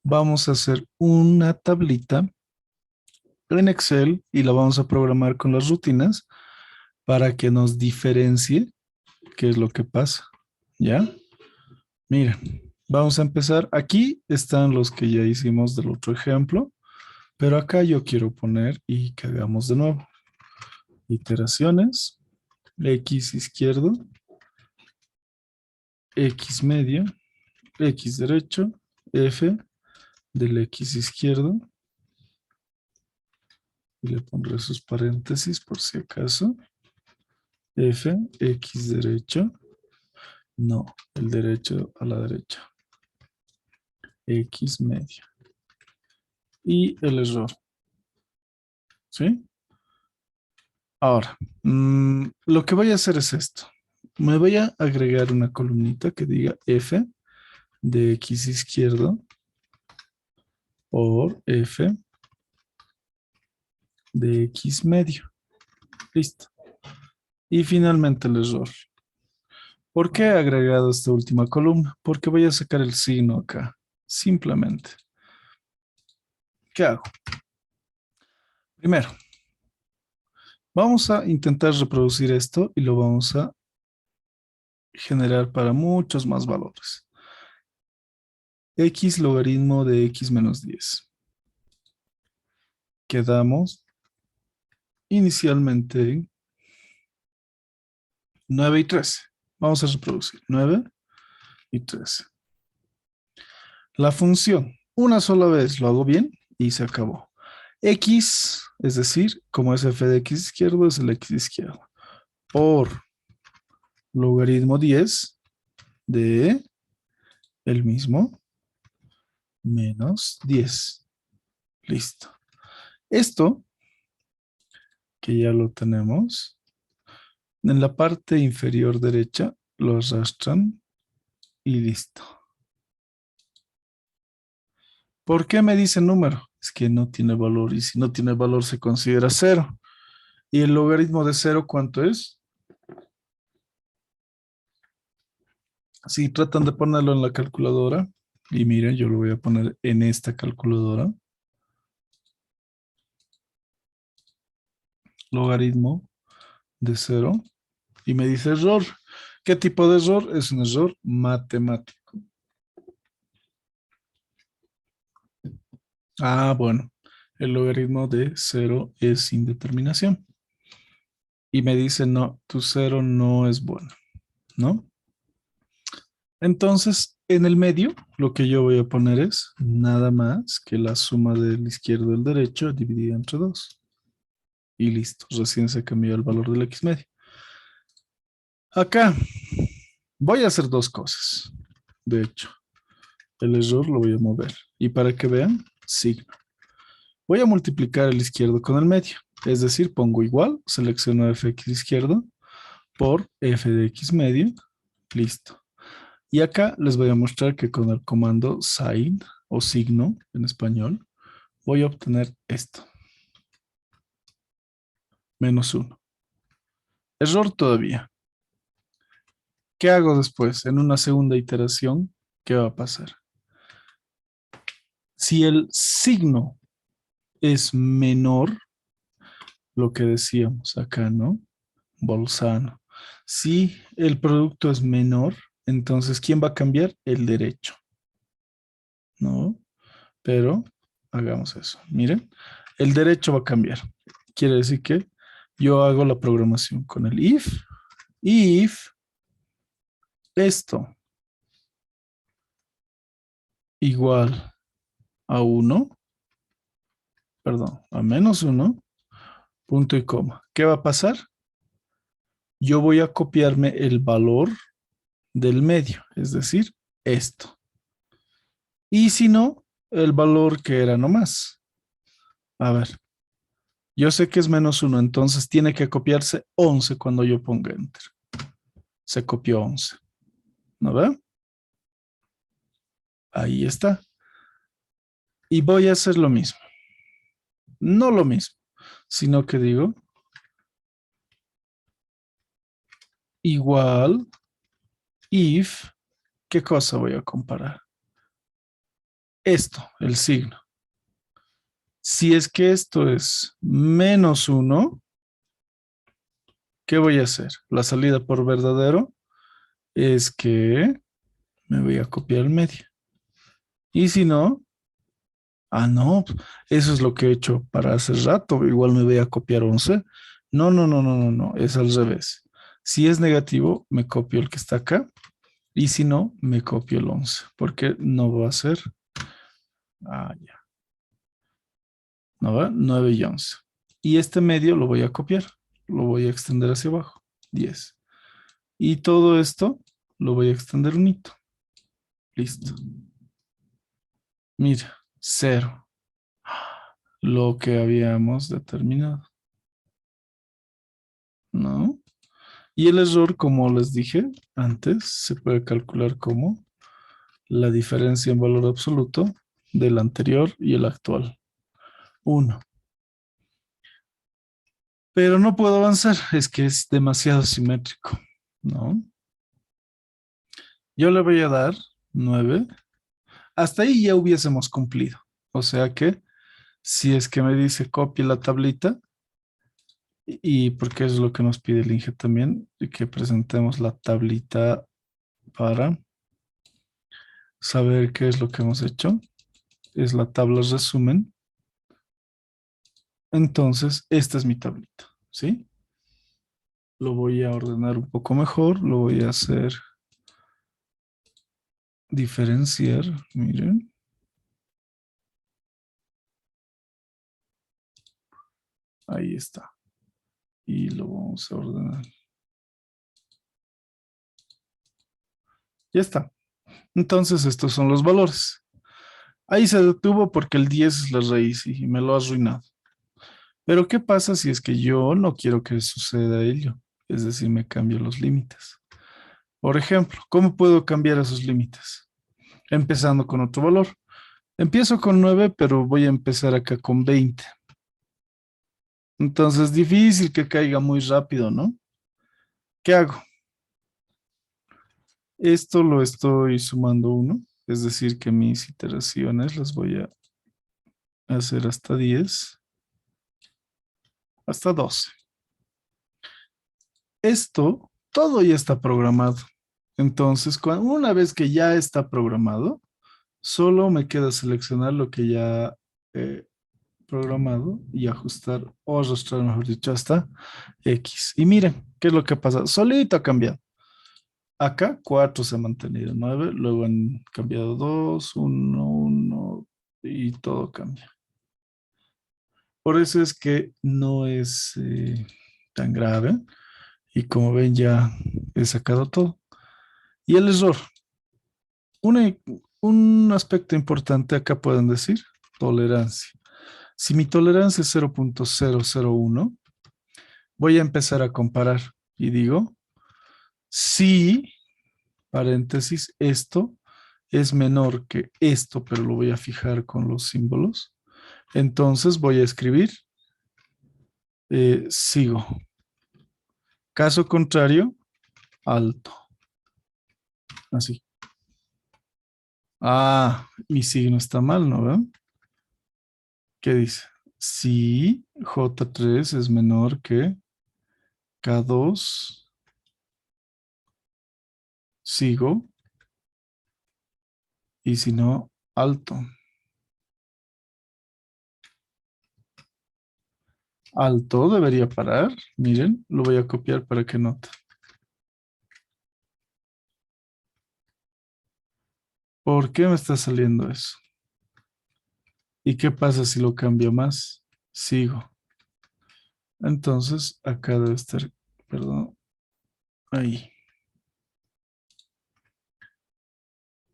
vamos a hacer una tablita en Excel y la vamos a programar con las rutinas para que nos diferencie qué es lo que pasa. ¿Ya? Mira, vamos a empezar. Aquí están los que ya hicimos del otro ejemplo, pero acá yo quiero poner y que hagamos de nuevo. Iteraciones, X izquierdo, X medio, X derecho, F, del x izquierdo. Y le pondré sus paréntesis por si acaso. F, x derecho. No, el derecho a la derecha. X medio. Y el error. ¿Sí? Ahora, lo que voy a hacer es esto. Me voy a agregar una columnita que diga F de X izquierdo por F de X medio. Listo. Y finalmente el error. ¿Por qué he agregado esta última columna? Porque voy a sacar el signo acá. Simplemente. ¿Qué hago? Primero, vamos a intentar reproducir esto y lo vamos a generar para muchos más valores. X logaritmo de X menos 10. Quedamos inicialmente en 9 y 13. Vamos a reproducir 9 y 13. La función, una sola vez lo hago bien y se acabó. X, es decir, como es f de x izquierdo, es el x izquierdo. Por logaritmo 10 de el mismo menos 10. Listo. Esto, que ya lo tenemos, en la parte inferior derecha lo arrastran y listo. ¿Por qué me dice número? Es que no tiene valor y si no tiene valor se considera cero. ¿Y el logaritmo de cero cuánto es? Si tratan de ponerlo en la calculadora, y miren, yo lo voy a poner en esta calculadora. Logaritmo de cero. Y me dice error. ¿Qué tipo de error? Es un error matemático. Ah, bueno. El logaritmo de cero es sin determinación. Y me dice, no, tu cero no es bueno, ¿no? Entonces, en el medio, lo que yo voy a poner es nada más que la suma del izquierdo y el derecho dividida entre 2. Y listo, recién se cambió el valor del x medio. Acá voy a hacer dos cosas. De hecho, el error lo voy a mover. Y para que vean, signo. Voy a multiplicar el izquierdo con el medio. Es decir, pongo igual, selecciono fx izquierdo por f de x medio. Listo. Y acá les voy a mostrar que con el comando sign o signo en español, voy a obtener esto. -1. Error todavía. ¿Qué hago después? En una segunda iteración, ¿qué va a pasar? Si el signo es menor, lo que decíamos acá, ¿no? Bolzano. Si el producto es menor, entonces, ¿quién va a cambiar? El derecho, ¿no? Pero hagamos eso. Miren, el derecho va a cambiar. Quiere decir que yo hago la programación con el if esto igual a 1, perdón, a -1, punto y coma. ¿Qué va a pasar? Yo voy a copiarme el valor del medio, es decir, esto. Y si no, el valor que era nomás. A ver, yo sé que es -1, entonces tiene que copiarse 11 cuando yo ponga enter. Se copió 11. ¿No ve? Ahí está. Y voy a hacer lo mismo. No lo mismo, sino que digo igual if, ¿qué cosa voy a comparar? Esto, el signo. Si es que esto es -1, ¿qué voy a hacer? La salida por verdadero es que me voy a copiar el medio. Y si no, no, eso es lo que he hecho para hace rato. Igual me voy a copiar 11. No, no, no, no, no, no, es al revés. Si es negativo, me copio el que está acá. Y si no, me copio el 11, porque no va a ser Ah, ya. ¿No va? 9 y 11. Y este medio lo voy a copiar. Lo voy a extender hacia abajo. 10. Y todo esto lo voy a extender un hito. Listo. Mira, cero. Lo que habíamos determinado. ¿No? Y el error, como les dije antes, se puede calcular como la diferencia en valor absoluto del anterior y el actual. 1. Pero no puedo avanzar, es que es demasiado simétrico, ¿no? Yo le voy a dar 9. Hasta ahí ya hubiésemos cumplido. O sea que si es que me dice copie la tablita, y porque es lo que nos pide el Inge también, y que presentemos la tablita para saber qué es lo que hemos hecho, es la tabla resumen. Entonces, esta es mi tablita, ¿sí? Lo voy a ordenar un poco mejor, lo voy a hacer diferenciar, miren. Ahí está. Y lo vamos a ordenar. Ya está. Entonces, estos son los valores. Ahí se detuvo porque el 10 es la raíz y me lo ha arruinado. Pero ¿qué pasa si es que yo no quiero que suceda ello? Es decir, me cambio los límites. Por ejemplo, ¿cómo puedo cambiar esos límites? Empezando con otro valor. Empiezo con 9, pero voy a empezar acá con 20. Entonces, difícil que caiga muy rápido, ¿no? ¿Qué hago? Esto lo estoy sumando 1, es decir, que mis iteraciones las voy a hacer hasta 10, hasta 12. Esto, todo ya está programado. Entonces, una vez que ya está programado, solo me queda seleccionar lo que ya he programado y ajustar o arrastrar, mejor dicho, hasta X. Y miren, ¿qué es lo que pasa? Solito ha cambiado. Acá 4 se ha mantenido, 9, luego han cambiado 2, 1, 1 y todo cambia. Por eso es que no es tan grave y como ven ya he sacado todo. Y el error, una- un aspecto importante acá pueden decir, tolerancia. Si mi tolerancia es 0.001, voy a empezar a comparar y digo, si, paréntesis, esto es menor que esto, pero lo voy a fijar con los símbolos, entonces voy a escribir, sigo. Caso contrario, alto. Así. Ah, mi signo está mal, ¿no ven? ¿Qué dice? Si J3 es menor que K2, sigo, y si no, alto. Alto debería parar. Miren, lo voy a copiar para que note. ¿Por qué me está saliendo eso? ¿Y qué pasa si lo cambio más? Sigo. Entonces, acá debe estar, perdón, ahí.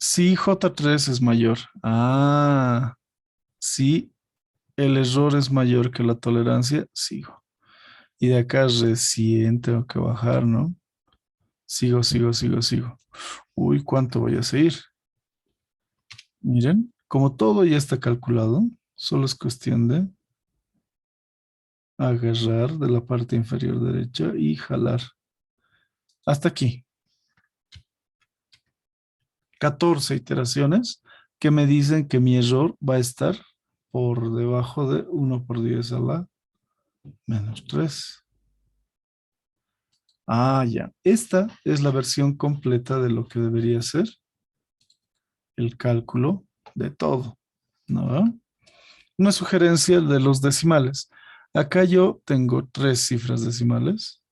Si J3 es mayor. Ah, si el error es mayor que la tolerancia, sigo. Y de acá recién tengo que bajar, ¿no? Sigo, sigo, sigo, sigo. Uy, ¿cuánto voy a seguir? Miren, como todo ya está calculado, solo es cuestión de agarrar de la parte inferior derecha y jalar. Hasta aquí. 14 iteraciones que me dicen que mi error va a estar por debajo de 1/10 a la -3. Ah, ya. Esta es la versión completa de lo que debería ser el cálculo de todo, ¿no? Una sugerencia de los decimales. Acá yo tengo 3 cifras decimales.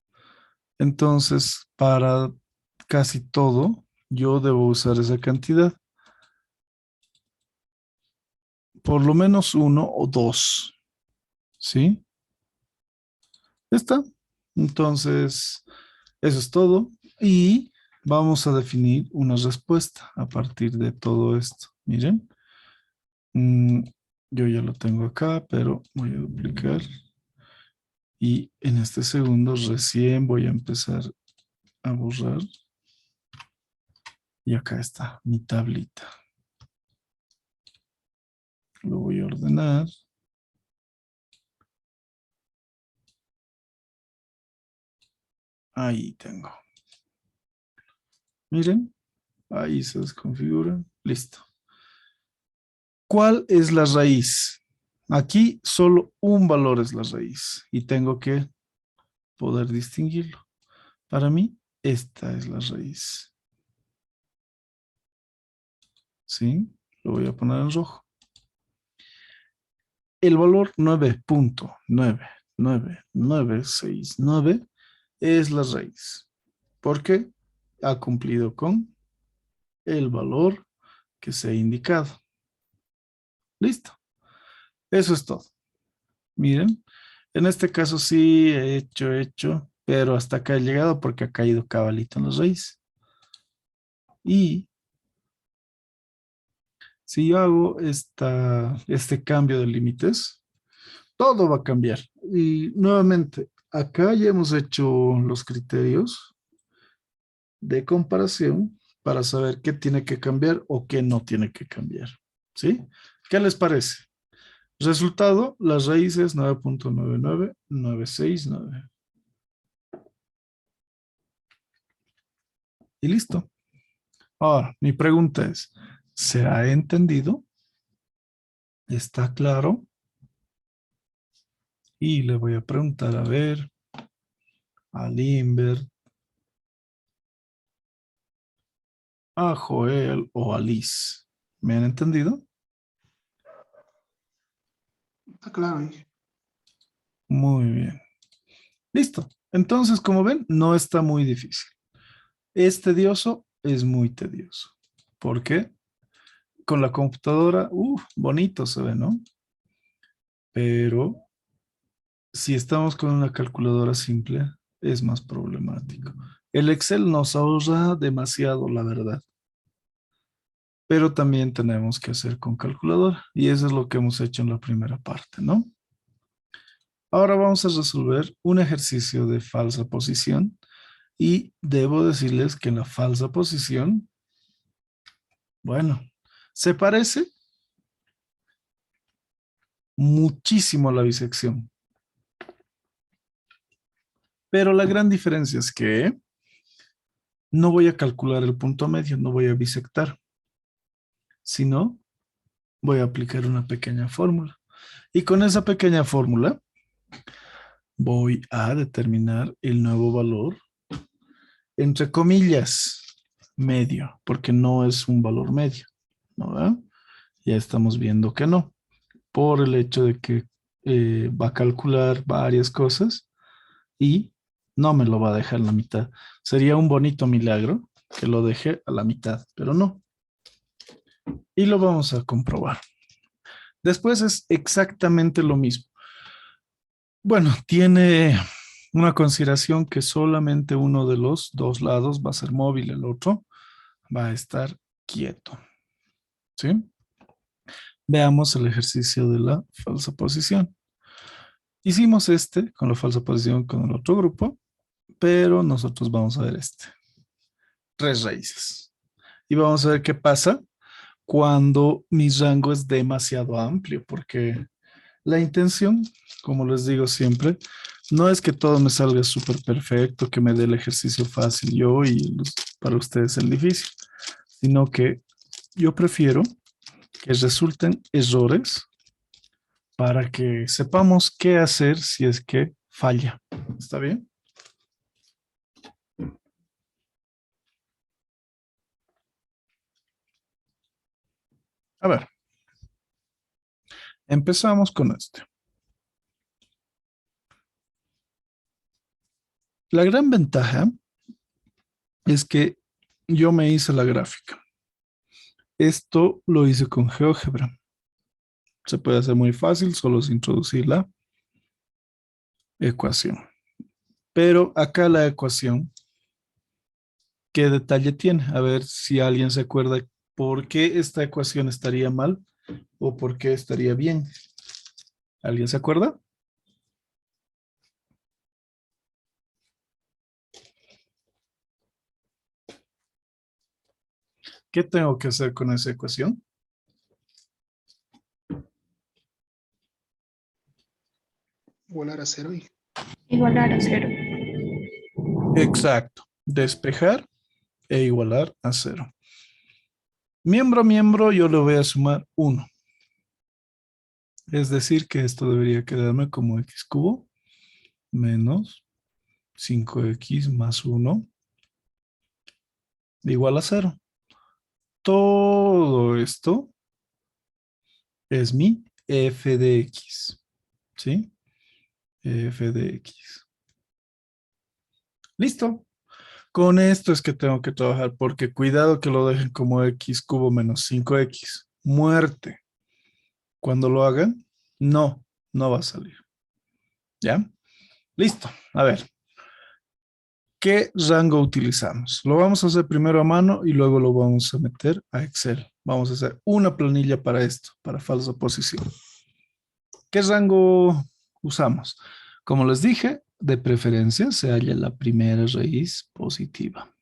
Entonces, para casi todo, yo debo usar esa cantidad. por lo menos uno o dos, ¿sí? Ya está. Entonces, eso es todo. Y vamos a definir una respuesta a partir de todo esto. Miren, mm, yo ya lo tengo acá, pero voy a duplicar. Y en este segundo recién voy a empezar a borrar. Y acá está mi tablita. Lo voy a ordenar. Ahí tengo. Miren, ahí se desconfigura. Listo. ¿Cuál es la raíz? Aquí solo un valor es la raíz y tengo que poder distinguirlo. Para mí, esta es la raíz. ¿Sí? Lo voy a poner en rojo. El valor 9.99969 es la raíz, porque ha cumplido con el valor que se ha indicado. Listo. Eso es todo. Miren, en este caso sí he hecho, pero hasta acá he llegado porque ha caído cabalito en la raíz. Y si yo hago este cambio de límites, todo va a cambiar. Y nuevamente, acá ya hemos hecho los criterios de comparación para saber qué tiene que cambiar o qué no tiene que cambiar. ¿Sí? ¿Qué les parece? Resultado, las raíces 9.99969. Y listo. Ahora, mi pregunta es, ¿se ha entendido? ¿Está claro? Y le voy a preguntar, a ver, a Limber, a Joel o a Liz. ¿Me han entendido? Está claro ahí. Muy bien. Listo. Entonces, como ven, no está muy difícil. Es tedioso, es muy tedioso. ¿Por qué? Con la computadora, bonito se ve, ¿no? Pero si estamos con una calculadora simple, es más problemático. El Excel nos ahorra demasiado, la verdad. Pero también tenemos que hacer con calculadora. Y eso es lo que hemos hecho en la primera parte, ¿no? Ahora vamos a resolver un ejercicio de falsa posición. Y debo decirles que en la falsa posición, bueno, se parece muchísimo a la bisección. Pero la gran diferencia es que no voy a calcular el punto medio, no voy a bisectar, sino voy a aplicar una pequeña fórmula. Y con esa pequeña fórmula voy a determinar el nuevo valor, entre comillas, medio, porque no es un valor medio, ¿no? ¿Verdad? Ya estamos viendo que no, por el hecho de que va a calcular varias cosas y no me lo va a dejar en la mitad. Sería un bonito milagro que lo deje a la mitad, pero no. Y lo vamos a comprobar. Después es exactamente lo mismo. Bueno, tiene una consideración que solamente uno de los dos lados va a ser móvil, el otro va a estar quieto. ¿Sí? Veamos el ejercicio de la falsa posición. Hicimos este con la falsa posición con el otro grupo, pero nosotros vamos a ver este. Tres raíces. Y vamos a ver qué pasa cuando mi rango es demasiado amplio, porque la intención, como les digo siempre, no es que todo me salga súper perfecto, que me dé el ejercicio fácil yo y para ustedes el difícil, sino que yo prefiero que resulten errores para que sepamos qué hacer si es que falla. ¿Está bien? A ver, empezamos con este. La gran ventaja es que yo me hice la gráfica. Esto lo hice con GeoGebra. Se puede hacer muy fácil, solo es introducir la ecuación. Pero acá la ecuación, ¿qué detalle tiene? A ver si alguien se acuerda por qué esta ecuación estaría mal o por qué estaría bien. ¿Alguien se acuerda? ¿Qué tengo que hacer con esa ecuación? Igualar a cero, hijo. Igualar a cero. Exacto. Despejar e igualar a cero. Miembro a miembro yo le voy a sumar 1. Es decir que esto debería quedarme como x cubo menos 5x más 1 igual a 0. Todo esto es mi f de x. ¿Sí? F de x. Listo. Con esto es que tengo que trabajar porque cuidado que lo dejen como x cubo menos 5x. Muerte. Cuando lo hagan, no va a salir. ¿Ya? Listo. A ver, ¿qué rango utilizamos? Lo vamos a hacer primero a mano y luego lo vamos a meter a Excel. Vamos a hacer una planilla para esto, para falsa posición. ¿Qué rango usamos? Como les dije, de preferencia se halla la primera raíz positiva.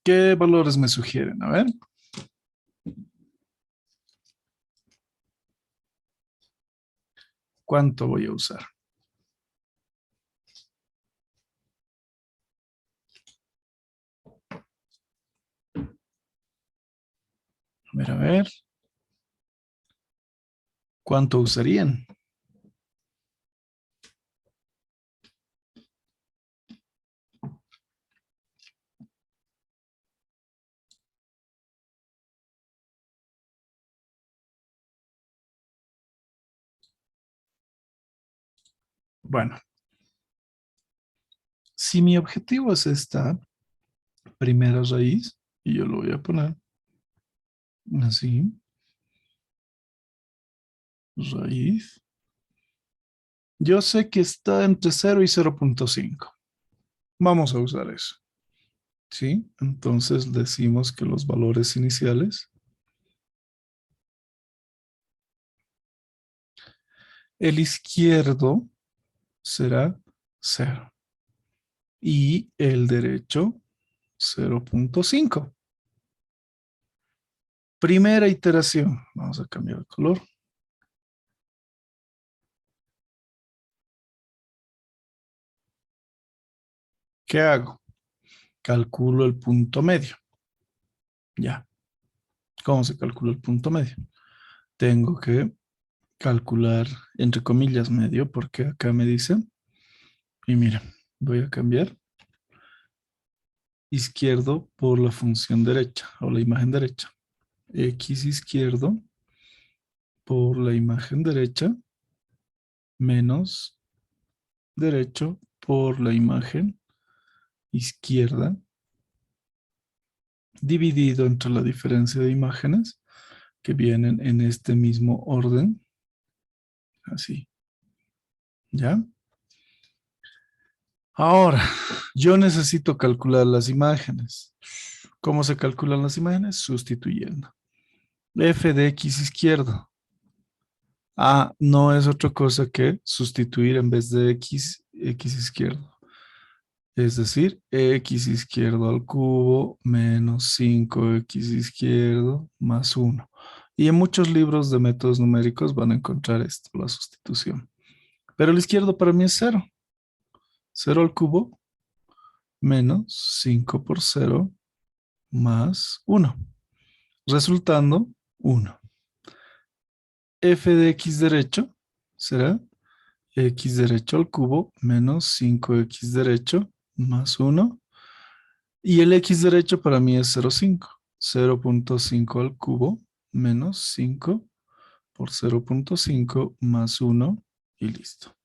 ¿Qué valores me sugieren? A ver. ¿Cuánto voy a usar? A ver. ¿Cuánto usarían? Bueno, si mi objetivo es esta primera raíz, y yo lo voy a poner así, raíz, yo sé que está entre 0 y 0.5. Vamos a usar eso, ¿sí? Entonces decimos que los valores iniciales, el izquierdo será 0 y el derecho 0.5. Primera iteración, vamos a cambiar el color. ¿Qué hago? Calculo el punto medio. Ya. ¿Cómo se calcula el punto medio? Tengo que calcular, entre comillas, medio, porque acá me dice, y mira, voy a cambiar izquierdo por la función derecha o la imagen derecha. X izquierdo por la imagen derecha menos derecho por la imagen izquierda dividido entre la diferencia de imágenes que vienen en este mismo orden. Así, ¿ya? Ahora, yo necesito calcular las imágenes. ¿Cómo se calculan las imágenes? Sustituyendo. F de X izquierdo. Ah, no es otra cosa que sustituir en vez de X, X izquierdo. Es decir, X izquierdo al cubo menos 5X izquierdo más 1. Y en muchos libros de métodos numéricos van a encontrar esto, la sustitución. Pero el izquierdo para mí es 0. 0 al cubo menos 5 por 0 más 1. Resultando 1. F de X derecho será X derecho al cubo menos 5X derecho más 1. Y el X derecho para mí es 0,5. 0.5 al cubo menos 5 por 0.5 más 1 y listo.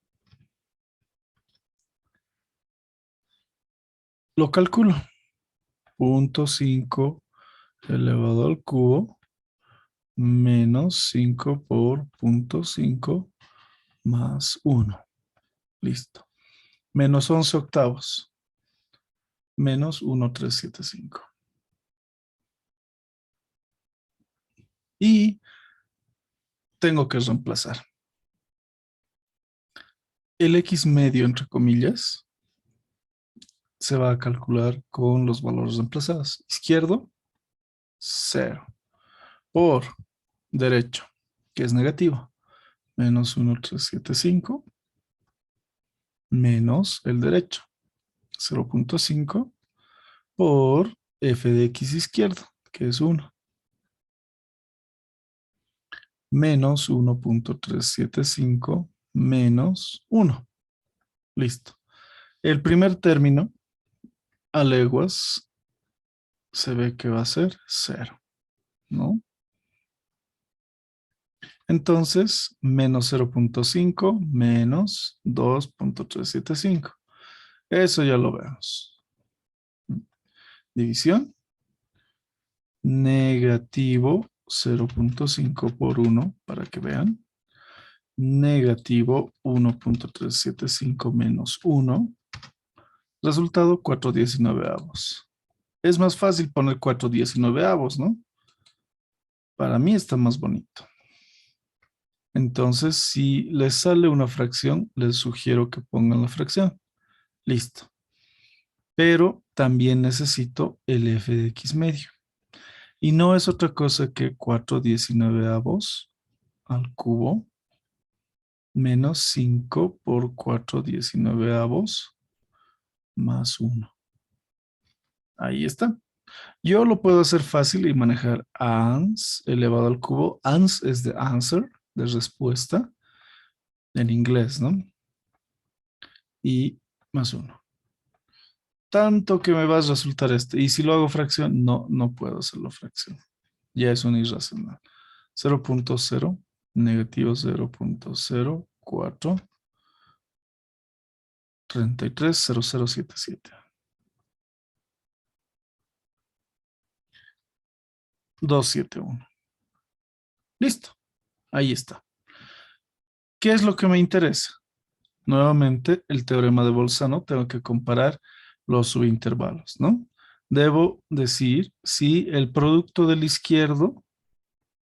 Lo calculo. 0.5 elevado al cubo menos 5 por punto 5 más 1. Listo. Menos 11 octavos. Menos 1,375. Y tengo que reemplazar. El X medio, entre comillas, se va a calcular con los valores reemplazados. Izquierdo, 0. Por derecho, que es negativo. Menos 1,375 menos el derecho, 0,5 por f de x izquierdo, que es 1, menos 1,375 menos 1. Listo. El primer término a leguas se ve que va a ser 0, ¿no? Entonces, menos 0,5 menos 2,375. Eso ya lo vemos. División. Negativo 0,5 por 1, para que vean. Negativo 1,375 menos 1. Resultado 4/19. Es más fácil poner 4/19, ¿no? Para mí está más bonito. Entonces, si les sale una fracción, les sugiero que pongan la fracción. Listo. Pero también necesito el f de x medio. Y no es otra cosa que 4/19 al cubo menos 5 por 4/19 más 1. Ahí está. Yo lo puedo hacer fácil y manejar ans elevado al cubo. Ans es de answer, de respuesta, en inglés, ¿no? Y más 1. Tanto que me va a resultar este. Y si lo hago fracción, no puedo hacerlo fracción. Ya es un irracional. 0,0, negativo 0,04, 33,0077. 271. Listo. Ahí está. ¿Qué es lo que me interesa? Nuevamente, el teorema de Bolzano, tengo que comparar los subintervalos, ¿no? Debo decir si el producto del izquierdo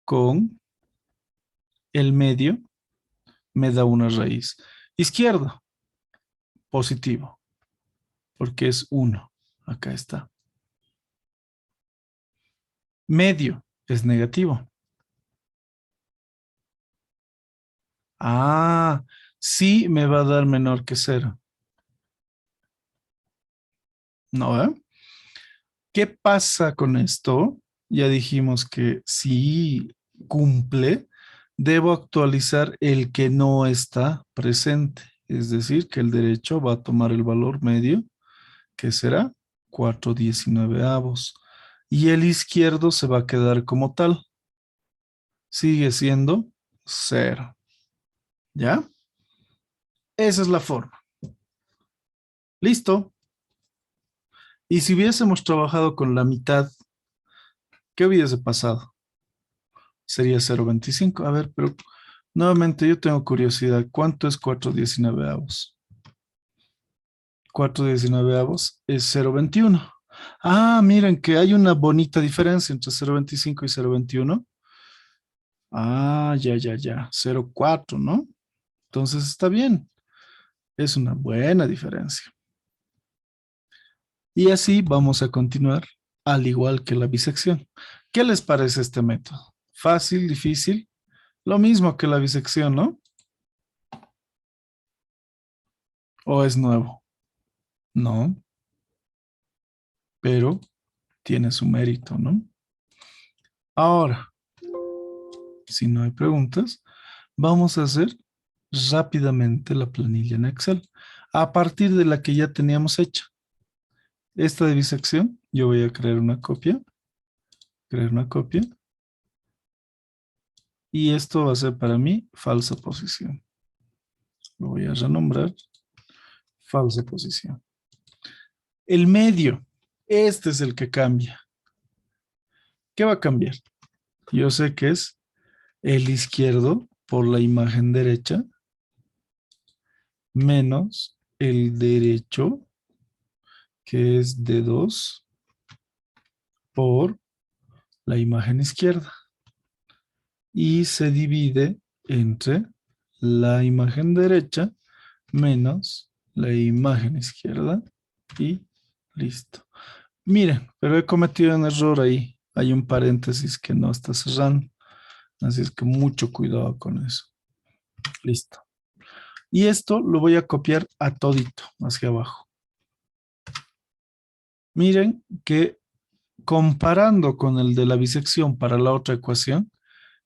con el medio me da una raíz. Izquierdo, positivo, porque es 1. Acá está. Medio es negativo. Ah, sí me va a dar menor que 0. ¿No? ¿Qué pasa con esto? Ya dijimos que si cumple, debo actualizar el que no está presente. Es decir, que el derecho va a tomar el valor medio, que será 4/19. Y el izquierdo se va a quedar como tal. Sigue siendo 0. ¿Ya? Esa es la forma. Listo. Y si hubiésemos trabajado con la mitad, ¿qué hubiese pasado? Sería 0,25. A ver, pero nuevamente yo tengo curiosidad. ¿Cuánto es 4/19? 4/19 es 0,21. Ah, miren que hay una bonita diferencia entre 0,25 y 0,21. Ah, ya. 0,4, ¿no? Entonces está bien. Es una buena diferencia. Y así vamos a continuar, al igual que la bisección. ¿Qué les parece este método? ¿Fácil, difícil? Lo mismo que la bisección, ¿no? ¿O es nuevo? No, pero tiene su mérito, ¿no? Ahora, si no hay preguntas, vamos a hacer rápidamente la planilla en Excel a partir de la que ya teníamos hecha. Esta de bisección, yo voy a crear una copia, y esto va a ser para mí falsa posición. Lo voy a renombrar falsa posición. El medio, este es el que cambia. ¿Qué va a cambiar? Yo sé que es el izquierdo por la imagen derecha menos el derecho, que es de 2 por la imagen izquierda. Y se divide entre la imagen derecha menos la imagen izquierda y listo. Miren, pero he cometido un error ahí. Hay un paréntesis que no está cerrando. Así es que mucho cuidado con eso. Listo. Y esto lo voy a copiar a todito hacia abajo. Miren que comparando con el de la bisección para la otra ecuación,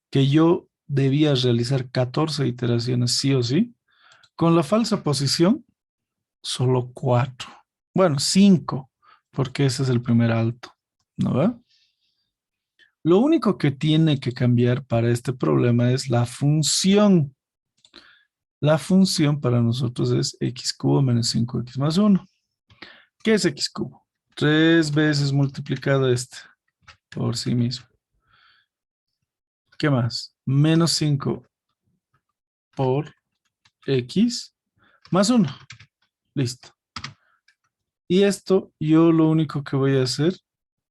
que yo debía realizar 14 iteraciones sí o sí, con la falsa posición, solo 4. Bueno, 5, porque ese es el primer alto, ¿no ve? Lo único que tiene que cambiar para este problema es la función. La función para nosotros es x cubo menos 5x más 1. ¿Qué es x cubo? 3 veces multiplicado este por sí mismo. ¿Qué más? Menos 5 por x más 1. Listo. Y esto yo lo único que voy a hacer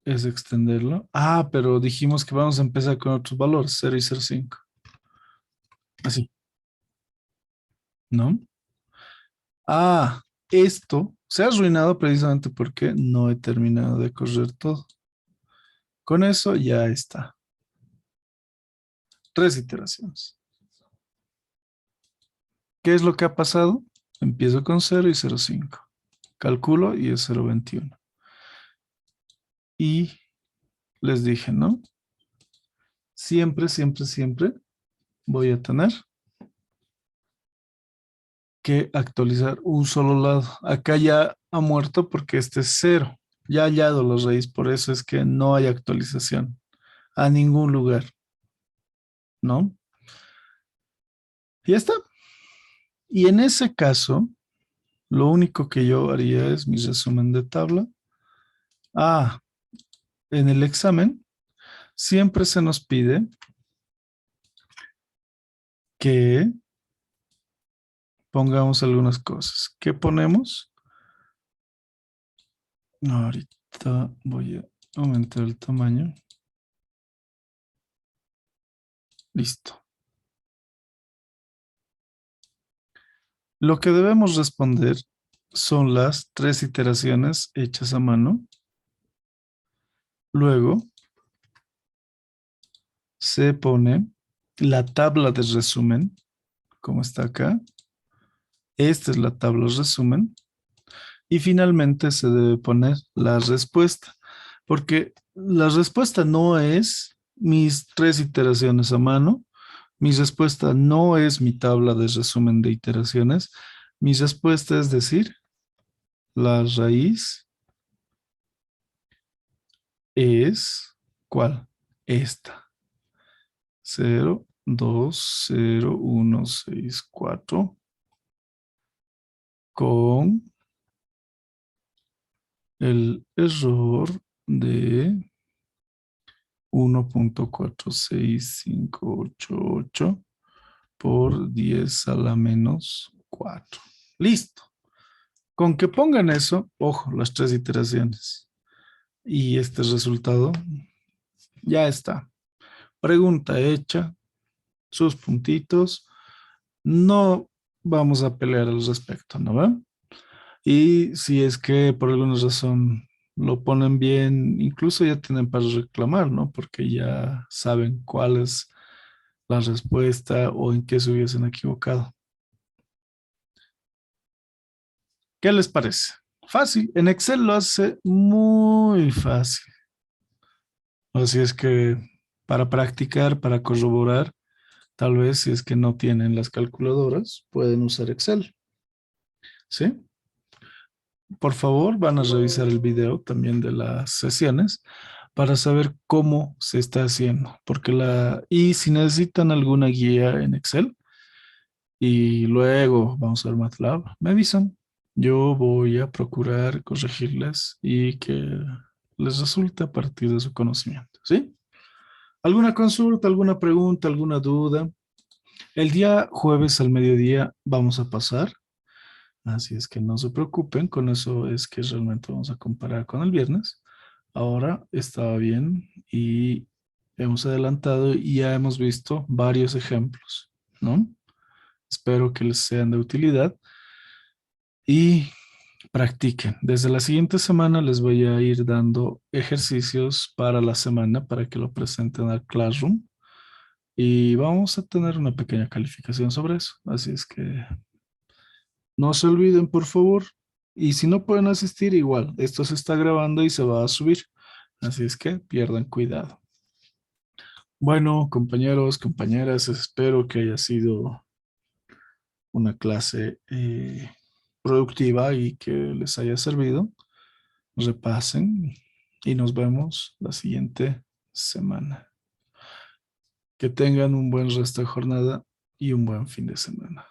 es extenderlo. Ah, pero dijimos que vamos a empezar con otros valores, 0 y 0,5. Así, ¿no? Ah, esto se ha arruinado precisamente porque no he terminado de correr todo. Con eso ya está. 3 iteraciones. ¿Qué es lo que ha pasado? Empiezo con 0 y 0,5. Calculo y es 0,21. Y les dije, ¿no? Siempre, siempre, siempre voy a tener que actualizar un solo lado. Acá ya ha muerto porque este es 0. Ya ha hallado la raíz, por eso es que no hay actualización a ningún lugar, ¿no? Y ya está. Y en ese caso, lo único que yo haría es mi resumen de tabla. Ah, en el examen siempre se nos pide que pongamos algunas cosas. ¿Qué ponemos? Ahorita voy a aumentar el tamaño. Listo. Lo que debemos responder son las 3 iteraciones hechas a mano. Luego se pone la tabla de resumen, como está acá. Esta es la tabla de resumen. Y finalmente se debe poner la respuesta, porque la respuesta no es mis 3 iteraciones a mano, mi respuesta no es mi tabla de resumen de iteraciones, mi respuesta es decir, la raíz es, ¿cuál? Esta. 0,20164 con el error de 1,46588 por 10 a la menos 4. Listo. Con que pongan eso, ojo, las 3 iteraciones. Y este resultado ya está. Pregunta hecha, sus puntitos. No vamos a pelear al respecto, ¿no va? Y si es que por alguna razón lo ponen bien, incluso ya tienen para reclamar, ¿no? Porque ya saben cuál es la respuesta o en qué se hubiesen equivocado. ¿Qué les parece? Fácil. En Excel lo hace muy fácil. Así es que para practicar, para corroborar, tal vez si es que no tienen las calculadoras, pueden usar Excel. ¿Sí? Por favor, van a revisar el video también de las sesiones para saber cómo se está haciendo, y si necesitan alguna guía en Excel y luego vamos a ver MATLAB, me avisan. Yo voy a procurar corregirles y que les resulte a partir de su conocimiento, ¿sí? ¿Alguna consulta, alguna pregunta, alguna duda? El día jueves al mediodía vamos a pasar, así es que no se preocupen, con eso es que realmente vamos a comparar con el viernes. Ahora estaba bien y hemos adelantado y ya hemos visto varios ejemplos, ¿no? Espero que les sean de utilidad y practiquen. Desde la siguiente semana les voy a ir dando ejercicios para la semana para que lo presenten al Classroom y vamos a tener una pequeña calificación sobre eso. Así es que no se olviden, por favor. Y si no pueden asistir, igual, esto se está grabando y se va a subir. Así es que pierdan cuidado. Bueno, compañeros, compañeras, espero que haya sido una clase productiva y que les haya servido. Repasen y nos vemos la siguiente semana. Que tengan un buen resto de jornada y un buen fin de semana.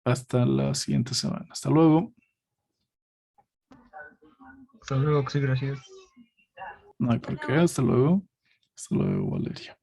Hasta la siguiente semana. Hasta luego. Hasta luego, sí, gracias. No hay por qué. Hasta luego. Hasta luego, Valeria.